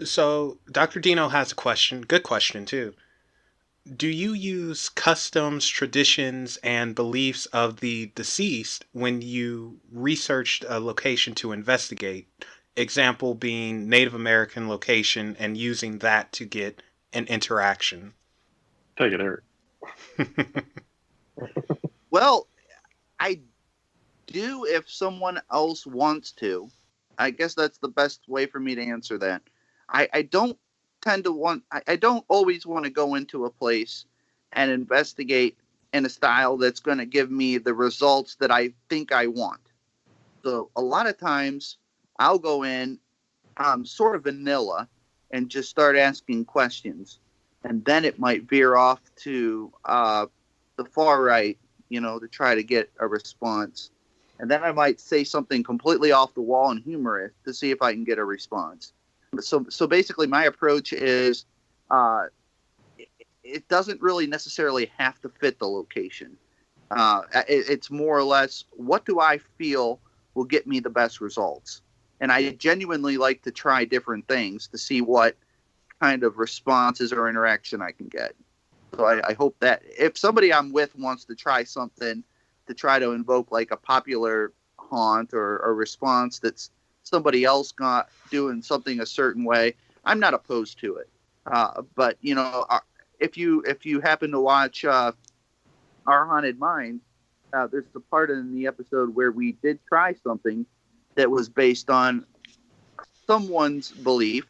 So Dr. Dino has a question, good question too. Do you use customs, traditions, and beliefs of the deceased when you researched a location to investigate? Example being Native American location and using that to get an interaction. Take it, Eric. Well, I do if someone else wants to. I guess that's the best way for me to answer that. I don't tend to want. I don't always want to go into a place and investigate in a style that's going to give me the results that I think I want. So a lot of times I'll go in sort of vanilla and just start asking questions, and then it might veer off to the far right, to try to get a response. And then I might say something completely off the wall and humorous to see if I can get a response. So basically, my approach is it doesn't really necessarily have to fit the location. It's more or less, what do I feel will get me the best results? And I genuinely like to try different things to see what kind of responses or interaction I can get. So I hope that if somebody I'm with wants to try something to try to invoke like a popular haunt or a response that's somebody else got doing something a certain way, I'm not opposed to it. But if you happen to watch Our Haunted Mind, there's the part in the episode where we did try something that was based on someone's belief.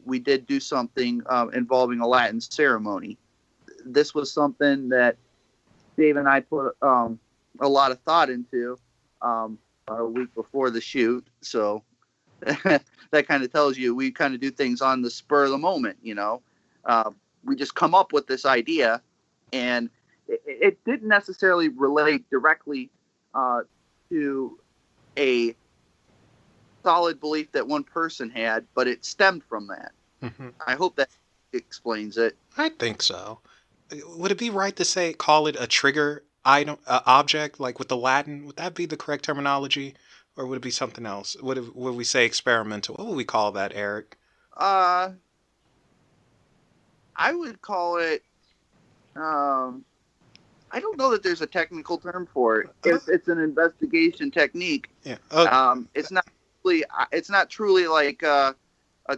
We did do something involving a Latin ceremony. This was something that Dave and I put a lot of thought into a week before the shoot. So that kind of tells you we kind of do things on the spur of the moment, we just come up with this idea, and it didn't necessarily relate directly to a solid belief that one person had, but it stemmed from that. Mm-hmm. I hope that explains it. I think so. Would it be right to call it a trigger item, object, like with the Latin? Would that be the correct terminology, or would it be something else? Would we say experimental? What would we call that, Eric? I would call it. I don't know that there's a technical term for it. It's an investigation technique. Yeah. It's not truly like a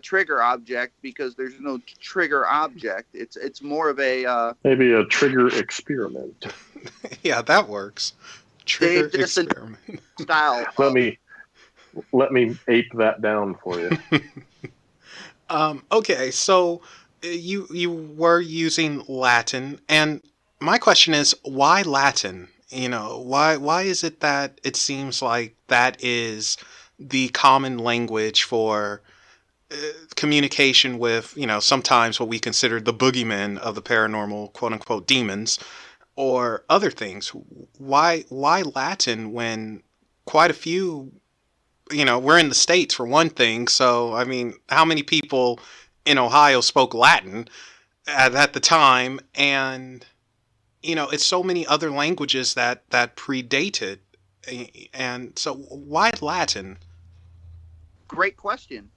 trigger object, because there's no trigger object. It's more of a maybe a trigger experiment. Yeah, that works. Trigger experiment style. Let me ape that down for you. Okay, so you were using Latin, and my question is, why Latin? Why is it that it seems like that is the common language for communication with, sometimes what we consider the boogeymen of the paranormal, quote unquote, demons, or other things? Why Latin when quite a few, we're in the States for one thing, so I mean, how many people in Ohio spoke Latin at the time? And it's so many other languages that predate it. And so why Latin? Great question.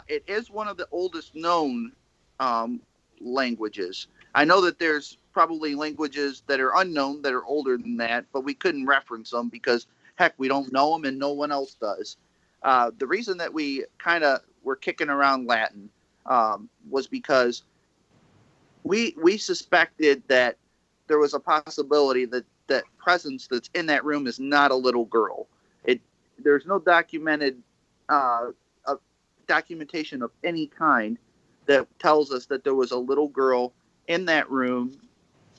It is one of the oldest known languages. I know that there's probably languages that are unknown that are older than that, but we couldn't reference them because, heck, we don't know them and no one else does. The reason that we kind of were kicking around Latin was because we suspected that there was a possibility that presence that's in that room is not a little girl. There's no documentation of any kind that tells us that there was a little girl in that room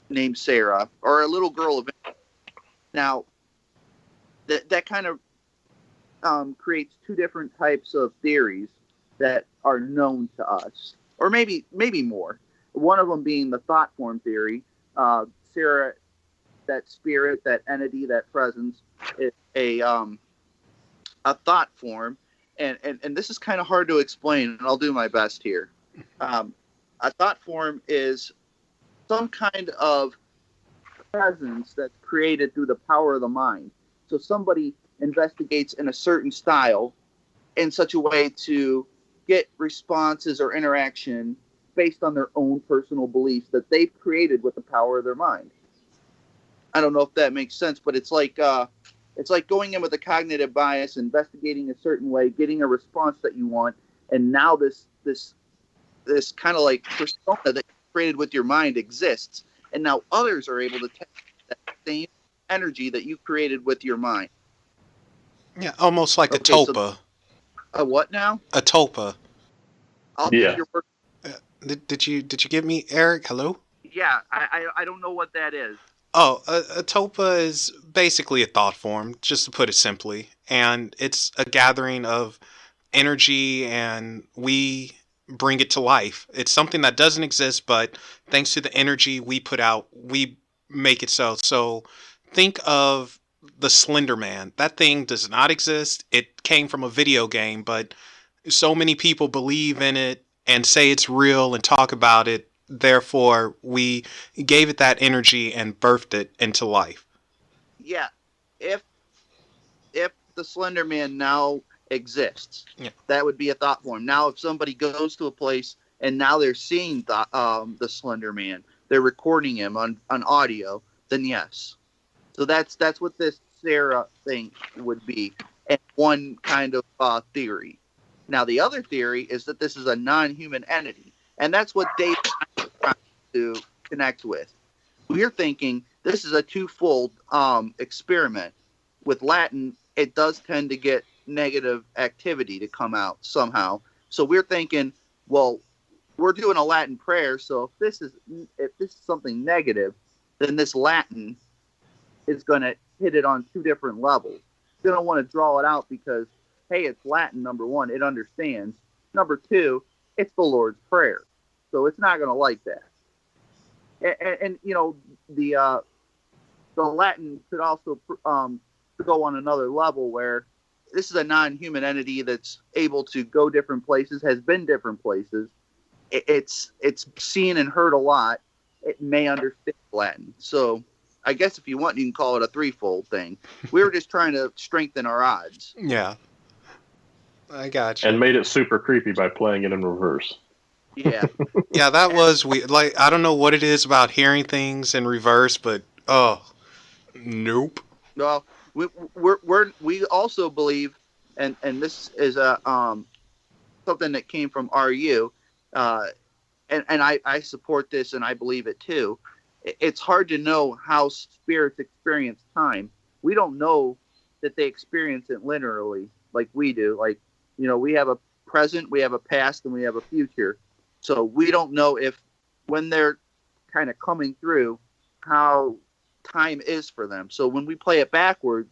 named Sarah, or a little girl of. Now, that kind of creates two different types of theories that are known to us, or maybe more. One of them being the thought form theory. Sarah, that spirit, that entity, that presence, is a thought form, and this is kind of hard to explain, and I'll do my best here. A thought form is some kind of presence that's created through the power of the mind. So somebody investigates in a certain style in such a way to get responses or interaction based on their own personal beliefs that they've created with the power of their mind. I don't know if that makes sense, but it's like going in with a cognitive bias, investigating a certain way, getting a response that you want, and now this kind of like persona that you created with your mind exists, and now others are able to take that same energy that you created with your mind. Yeah, almost like a tulpa. A what now? A tulpa. I'll take Yeah. your word. Did you get me, Eric? Hello? Yeah, I don't know what that is. Oh, a tulpa is basically a thought form, just to put it simply. And it's a gathering of energy, and we bring it to life. It's something that doesn't exist, but thanks to the energy we put out, we make it so. So think of the Slender Man. That thing does not exist. It came from a video game, but so many people believe in it and say it's real and talk about it. Therefore, we gave it that energy and birthed it into life. Yeah, if the Slender Man now exists, Yeah. that would be a thought form. Now, if somebody goes to a place and now they're seeing the Slender Man, they're recording him on audio, then yes. So that's what this Sarah thing would be, and one kind of theory. Now, the other theory is that this is a non-human entity, and that's what Dave is trying to connect with. We're thinking this is a twofold experiment. With Latin, it does tend to get negative activity to come out somehow. So we're thinking, well, we're doing a Latin prayer, so if this is something negative, then this Latin is going to hit it on two different levels. It's going to want to draw it out because, hey, it's Latin, number one, it understands. Number two, it's the Lord's Prayer. So it's not going to like that. And you know, the Latin could also go on another level where this is a non-human entity that's able to go different places, has been different places. It's seen and heard a lot. It may understand Latin. So I guess if you want, you can call it a threefold thing. We were just trying to strengthen our odds. Yeah, I got you. And made it super creepy by playing it in reverse. Yeah. Yeah, that was we like I don't know what it is about hearing things in reverse, but oh, nope. Well, we also believe, and this is a something that came from RU, uh, and I support this and I believe it too. It's hard to know how spirits experience time. We don't know that they experience it linearly like we do. Like, you know, we have a present, we have a past, and we have a future. So we don't know if when they're kind of coming through how time is for them. So when we play it backwards,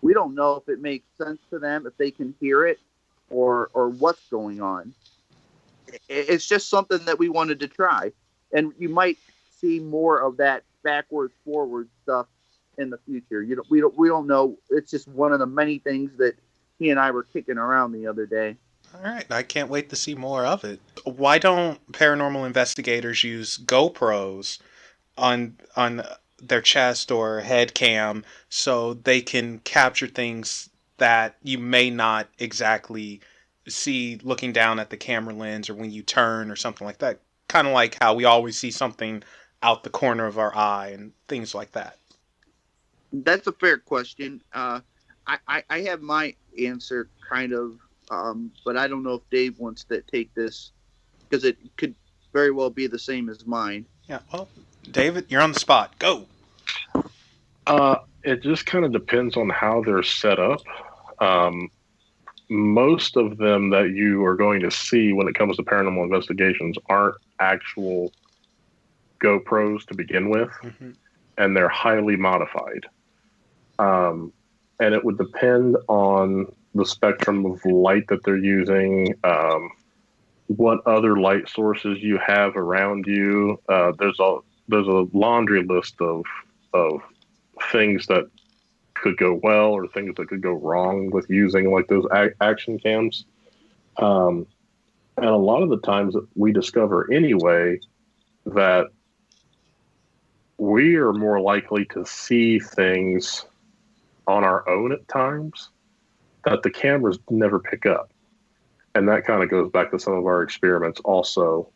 we don't know if it makes sense to them, if they can hear it, or what's going on. It's just something that we wanted to try, and you might see more of that backwards forward stuff in the future. We don't know. It's just one of the many things that he and I were kicking around the other day. All right, I can't wait to see more of it. Why don't paranormal investigators use GoPros on their chest or head cam so they can capture things that you may not exactly see looking down at the camera lens or when you turn or something like that? Kind of like how we always see something out the corner of our eye and things like that. That's a fair question. I have my answer kind of, but I don't know if Dave wants to take this because it could very well be the same as mine. Yeah, well, David, you're on the spot. Go. It just kind of depends on how they're set up. Um, Most of them that you are going to see when it comes to paranormal investigations aren't actual GoPros to begin with, Mm-hmm. and they're highly modified. And it would depend on the spectrum of light that they're using, what other light sources you have around you. There's a laundry list of things that could go well or things that could go wrong with using like those action cams. And a lot of the times we discover anyway that we are more likely to see things on our own at times that the cameras never pick up. And that kind of goes back to some of our experiments also.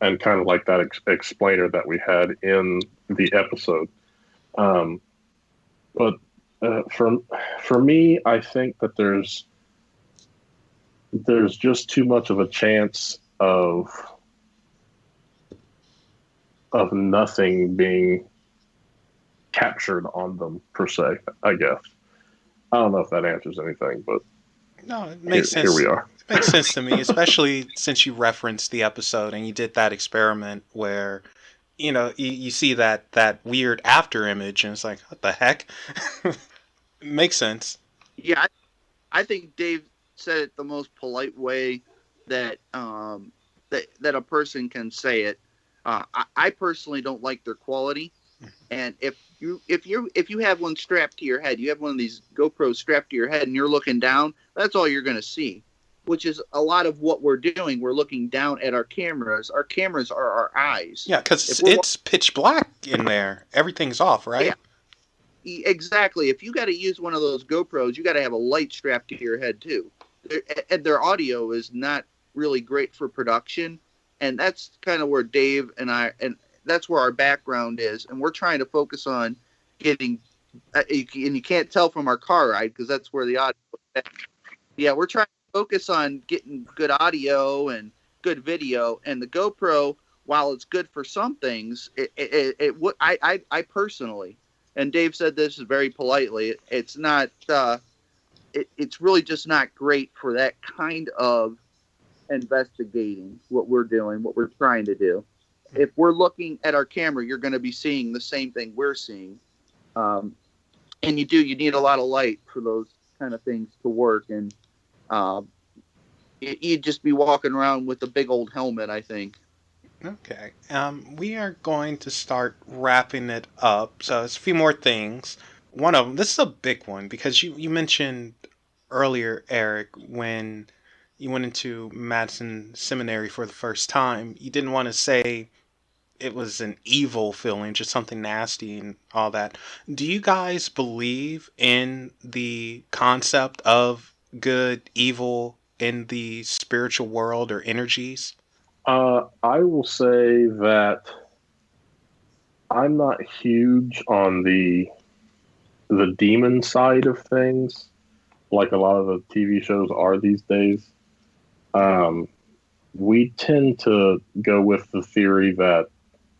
And kind of like that explainer that we had in the episode. But for me, I think that there's just too much of a chance of nothing being captured on them per se. I guess I don't know if that answers anything, but No, it here, makes here sense. we are. It makes sense to me, especially since you referenced the episode and you did that experiment where, you see that weird after image and it's like, what the heck? Makes sense. Yeah, I think Dave said it the most polite way that that a person can say it. I personally don't like their quality, and if you have one strapped to your head, you have one of these GoPros strapped to your head, and you're looking down. That's all you're going to see, which is a lot of what we're doing. We're looking down at our cameras. Our cameras are our eyes. Yeah, If because we're it's pitch black in there. Everything's off, yeah, right? exactly. If you got to use one of those GoPros, you got to have a light strapped to your head too. And their audio is not really great for production, and that's kind of where Dave and that's where our background is, and we're trying to focus on getting. And you can't tell from our car ride because that's where the audio. Yeah, we're trying to focus on getting good audio and good video, and the GoPro, while it's good for some things, it would I personally, and Dave said this very politely, it's not it's really just not great for that kind of investigating what we're doing, what we're trying to do. If we're looking at our camera, you're going to be seeing the same thing we're seeing, um, and you need a lot of light for those kind of things to work, and um, you'd just be walking around with a big old helmet, I think. Okay. We are going to start wrapping it up. So it's a few more things. One of them, this is a big one because you mentioned earlier, Eric, when you went into Madison Seminary for the first time, you didn't want to say it was an evil feeling, just something nasty and all that. Do you guys believe in the concept of good, evil in the spiritual world or energies? I will say that I'm not huge on the demon side of things, like a lot of the TV shows are these days. Um, we tend to go with the theory that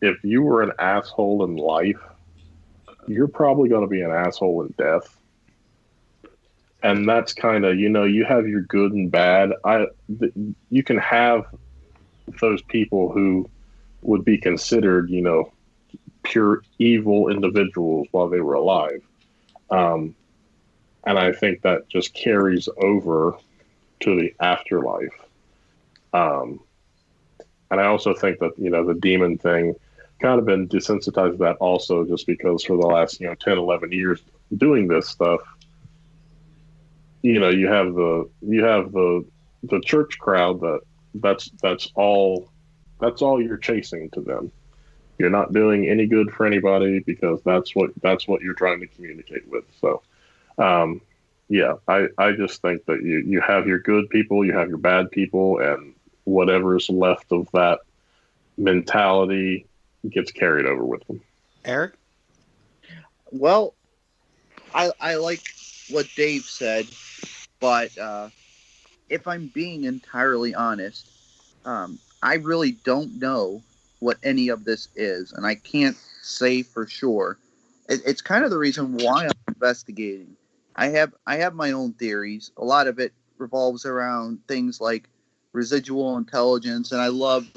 if you were an asshole in life, you're probably going to be an asshole in death. And that's kind of, you have your good and bad. You can have those people who would be considered, pure evil individuals while they were alive. Um, and I think that just carries over to the afterlife. Um, and I also think that, the demon thing kind of been desensitized to that also just because for the last, 10, 11 years doing this stuff, you have the church crowd that's all you're chasing to them. You're not doing any good for anybody because that's what you're trying to communicate with. So, um, yeah, I just think that you have your good people, you have your bad people, and whatever is left of that mentality gets carried over with them. Eric? Well, I like what Dave said, but if I'm being entirely honest, I really don't know what any of this is, and I can't say for sure. It's kind of the reason why I'm investigating. I have my own theories. A lot of it revolves around things like residual intelligence, and I love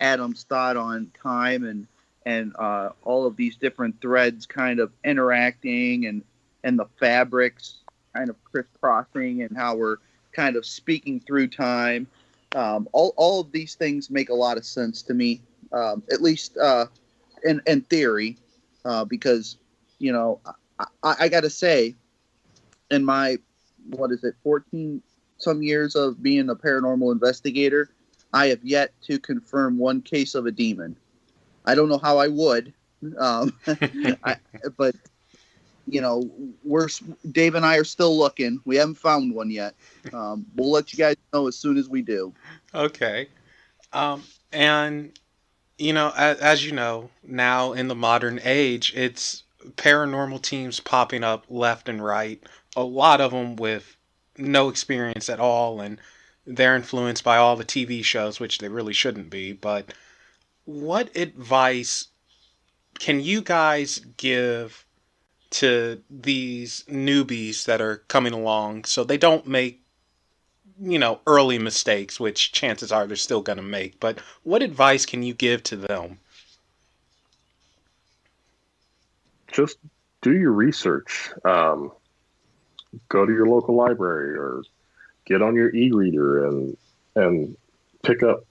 Adam's thought on time and all of these different threads kind of interacting and the fabrics kind of crisscrossing and how we're kind of speaking through time. All of these things make a lot of sense to me, at least in theory, because you know I got to say, in my what is it, 14 some years of being a paranormal investigator, I have yet to confirm one case of a demon. I don't know how I would, but we're Dave and I are still looking. We haven't found one yet. We'll let you guys know as soon as we do. Okay. And as you know, now in the modern age, it's paranormal teams popping up left and right. A lot of them with no experience at all, and they're influenced by all the TV shows, which they really shouldn't be. But what advice can you guys give to these newbies that are coming along so they don't make early mistakes, which chances are they're still going to make. But what advice can you give to them? Just do your research. Go to your local library or get on your e-reader and pick up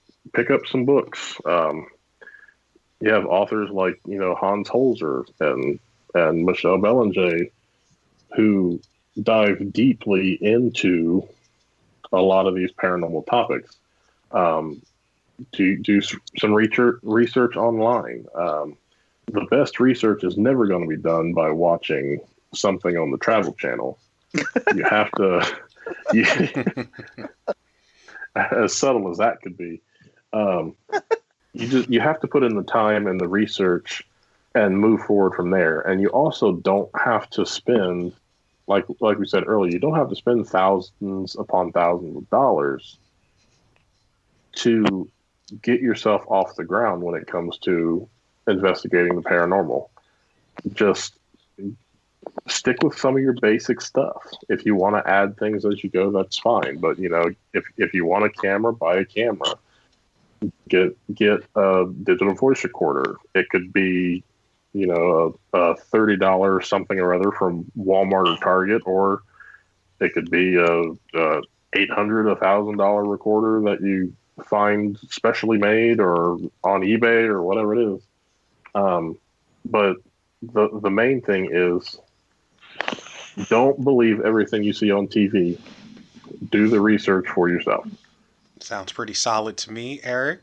some books. You have authors like Hans Holzer and Michelle Belanger who dive deeply into a lot of these paranormal topics. Do some research online. The best research is never going to be done by watching something on the Travel Channel. You have to, as subtle as that could be, you have to put in the time and the research and move forward from there. And you also don't have to spend, like we said earlier, you don't have to spend thousands upon thousands of dollars to get yourself off the ground when it comes to investigating the paranormal. Just stick with some of your basic stuff. If you want to add things as you go, that's fine. But if you want a camera, buy a camera. Get a digital voice recorder. It could be a $30 something or other from Walmart or Target, or it could be a $800, $1,000 recorder that you find specially made or on eBay or whatever it is. But the main thing is, don't believe everything you see on TV. Do the research for yourself. Sounds pretty solid to me, Eric.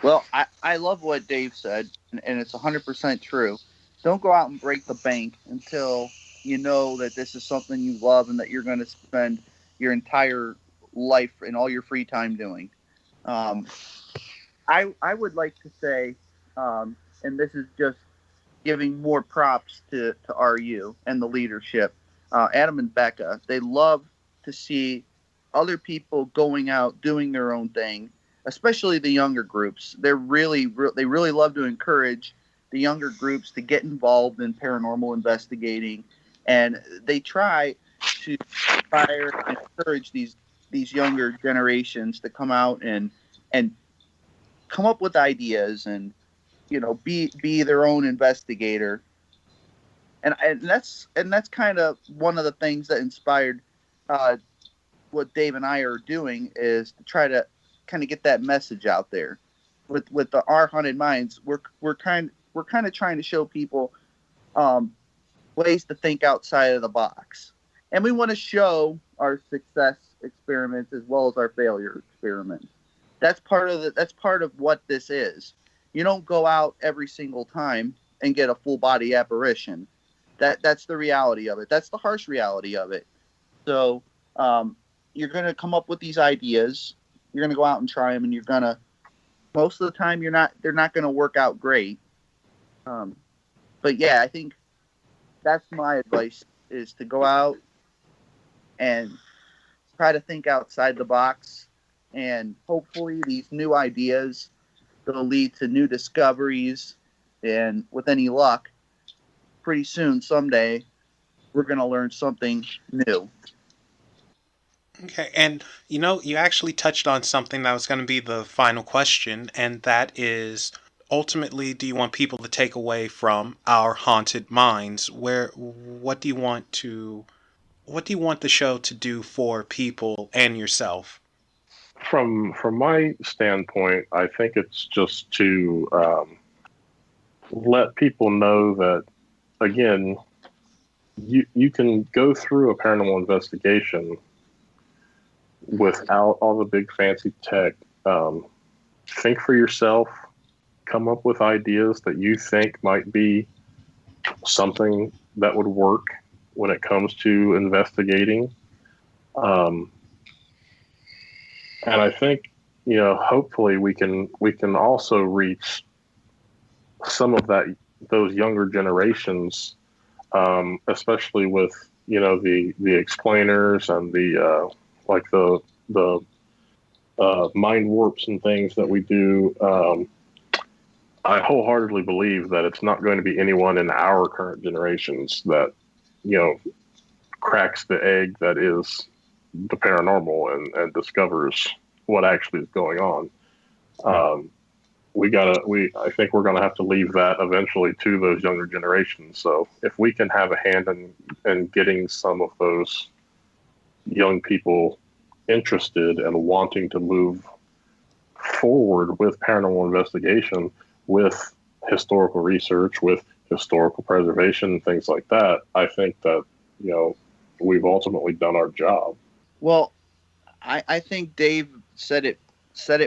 Well, I love what Dave said, and it's 100% true. Don't go out and break the bank until you know that this is something you love and that you're going to spend your entire life and all your free time doing. I would like to say, and this is just giving more props to RU and the leadership, Adam and Becca. They love to see other people going out doing their own thing, especially the younger groups. They really love to encourage the younger groups to get involved in paranormal investigating, and they try to inspire and encourage these younger generations to come out and come up with ideas and be their own investigator. And that's kind of one of the things that inspired what Dave and I are doing, is to try to kind of get that message out there. With our Haunted Minds, we're kind of trying to show people ways to think outside of the box, and we want to show our success experiments as well as our failure experiments. That's part of what this is. You don't go out every single time and get a full body apparition. That's the reality of it. That's the harsh reality of it. So you're going to come up with these ideas. You're going to go out and try them, and most of the time they're not going to work out great. But yeah, I think that's my advice, is to go out and try to think outside the box, and hopefully these new ideas will lead to new discoveries, and with any luck, pretty soon, someday, we're going to learn something new. Okay, and you actually touched on something that was going to be the final question, and that is, ultimately, do you want people to take away from our Haunted Minds? What do you want the show to do for people and yourself? From my standpoint, I think it's just to let people know that, again, you can go through a paranormal investigation without all the big fancy tech. Think for yourself, come up with ideas that you think might be something that would work when it comes to investigating. And I think, hopefully we can also reach some of those younger generations, especially with, the explainers and the mind warps and things that we do. I wholeheartedly believe that it's not going to be anyone in our current generations that, cracks the egg that is the paranormal and discovers what actually is going on. I think we're gonna have to leave that eventually to those younger generations. So if we can have a hand in getting some of those young people interested and wanting to move forward with paranormal investigation, with historical research, with historical preservation, things like that, I think that, we've ultimately done our job. Well, I think Dave said it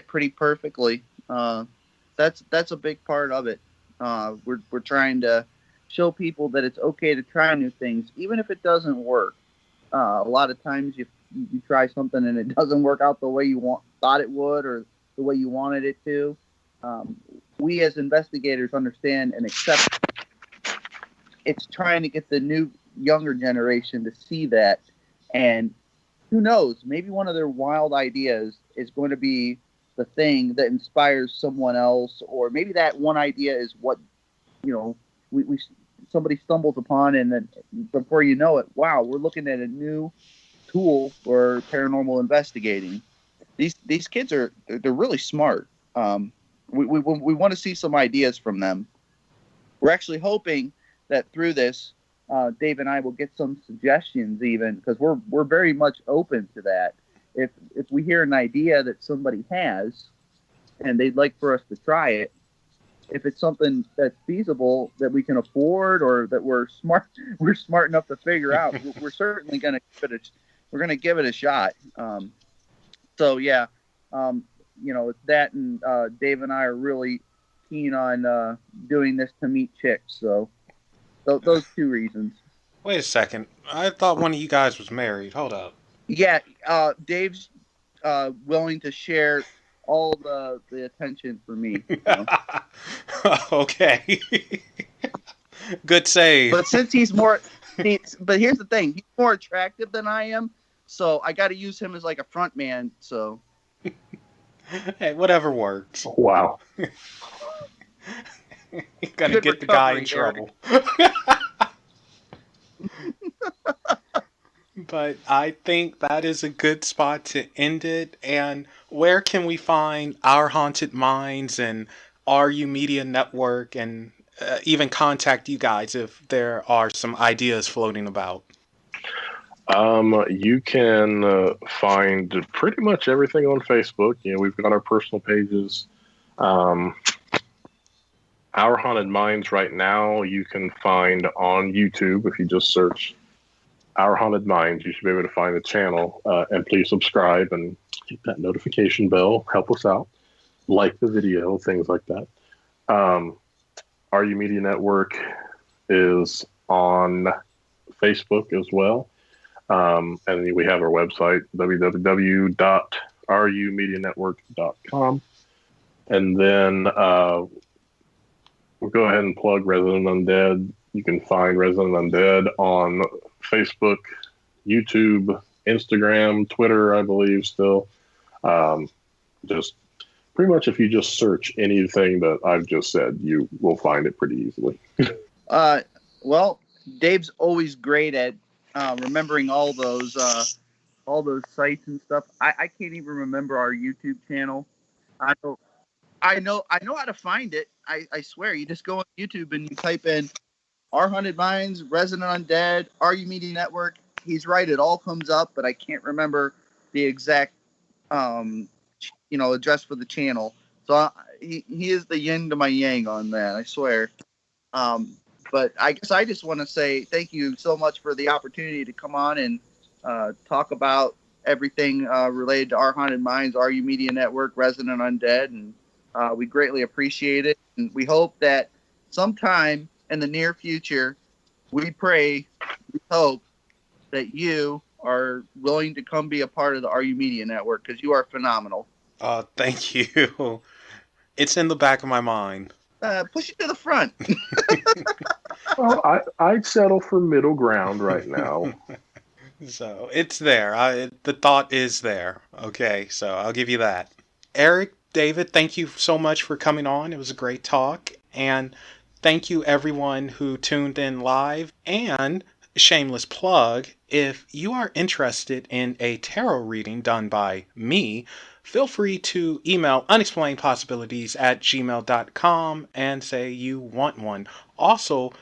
pretty perfectly. That's a big part of it. We're trying to show people that it's okay to try new things, even if it doesn't work. A lot of times you try something and it doesn't work out the way you thought it would, or the way you wanted it to. We as investigators understand and accept it's trying to get the new younger generation to see that, and who knows, maybe one of their wild ideas is going to be the thing that inspires someone else, or maybe that one idea is what we somebody stumbles upon, and then before you know it, wow, we're looking at a new tool for paranormal investigating. These kids they're really smart. We want to see some ideas from them. We're actually hoping that through this, Dave and I will get some suggestions, even because we're very much open to that. If we hear an idea that somebody has and they'd like for us to try it, if it's something that's feasible, that we can afford, or that we're smart enough to figure out, we're certainly going to give it a shot. So yeah, it's that, and Dave and I are really keen on doing this to meet chicks. So those two reasons. Wait a second. I thought one of you guys was married. Hold up. Yeah, Dave's willing to share all the attention for me. Okay. Good save. But since he's more, but here's the thing: he's more attractive than I am, so I got to use him as like a front man. So, hey, whatever works. Wow. You're gonna get the guy in trouble. But I think that is a good spot to end it. And where can we find Our Haunted Minds and RU Media Network, and even contact you guys if there are some ideas floating about? You can find pretty much everything on Facebook. We've got our personal pages. Our Haunted Minds right now you can find on YouTube. If you just search Our Haunted Minds, you should be able to find the channel. And please subscribe and hit that notification bell. Help us out. Like the video, things like that. RU Media Network is on Facebook as well. And we have our website, www.rumedianetwork.com. And then we'll go ahead and plug Resident Undead. You can find Resident Undead on Facebook, YouTube, Instagram, Twitter, I believe still. Just pretty much if you just search anything that I've just said, you will find it pretty easily. Well, Dave's always great at remembering all those sites and stuff. I can't even remember our YouTube channel. I know how to find it. I swear, you just go on YouTube and you type in Our Haunted Minds, Resident Undead, RU Media Network. He's right, it all comes up, but I can't remember the exact address for the channel. So he is the yin to my yang on that, I swear. But I guess I just want to say thank you so much for the opportunity to come on and talk about everything related to Our Haunted Minds, RU Media Network, Resident Undead, and we greatly appreciate it. And we hope that sometime in the near future, we hope that you are willing to come be a part of the RU Media Network, because you are phenomenal. Thank you. It's in the back of my mind. Push it to the front. Well, I'd settle for middle ground right now. So it's there. The thought is there. Okay, so I'll give you that. Eric, David, thank you so much for coming on. It was a great talk. And thank you everyone who tuned in live. And Shameless plug, if you are interested in a tarot reading done by me, feel free to email unexplainedpossibilities@gmail.com and say you want one. Also,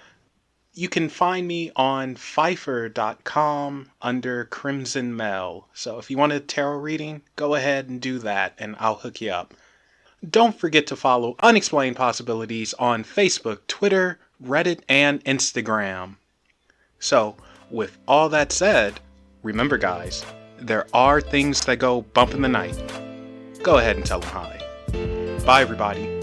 you can find me on Fiverr.com under Crimson Mel. So if you want a tarot reading, go ahead and do that and I'll hook you up. Don't forget to follow Unexplained Possibilities on Facebook, Twitter, Reddit, and Instagram. So, with all that said, remember guys, there are things that go bump in the night. Go ahead and tell them hi. Bye everybody.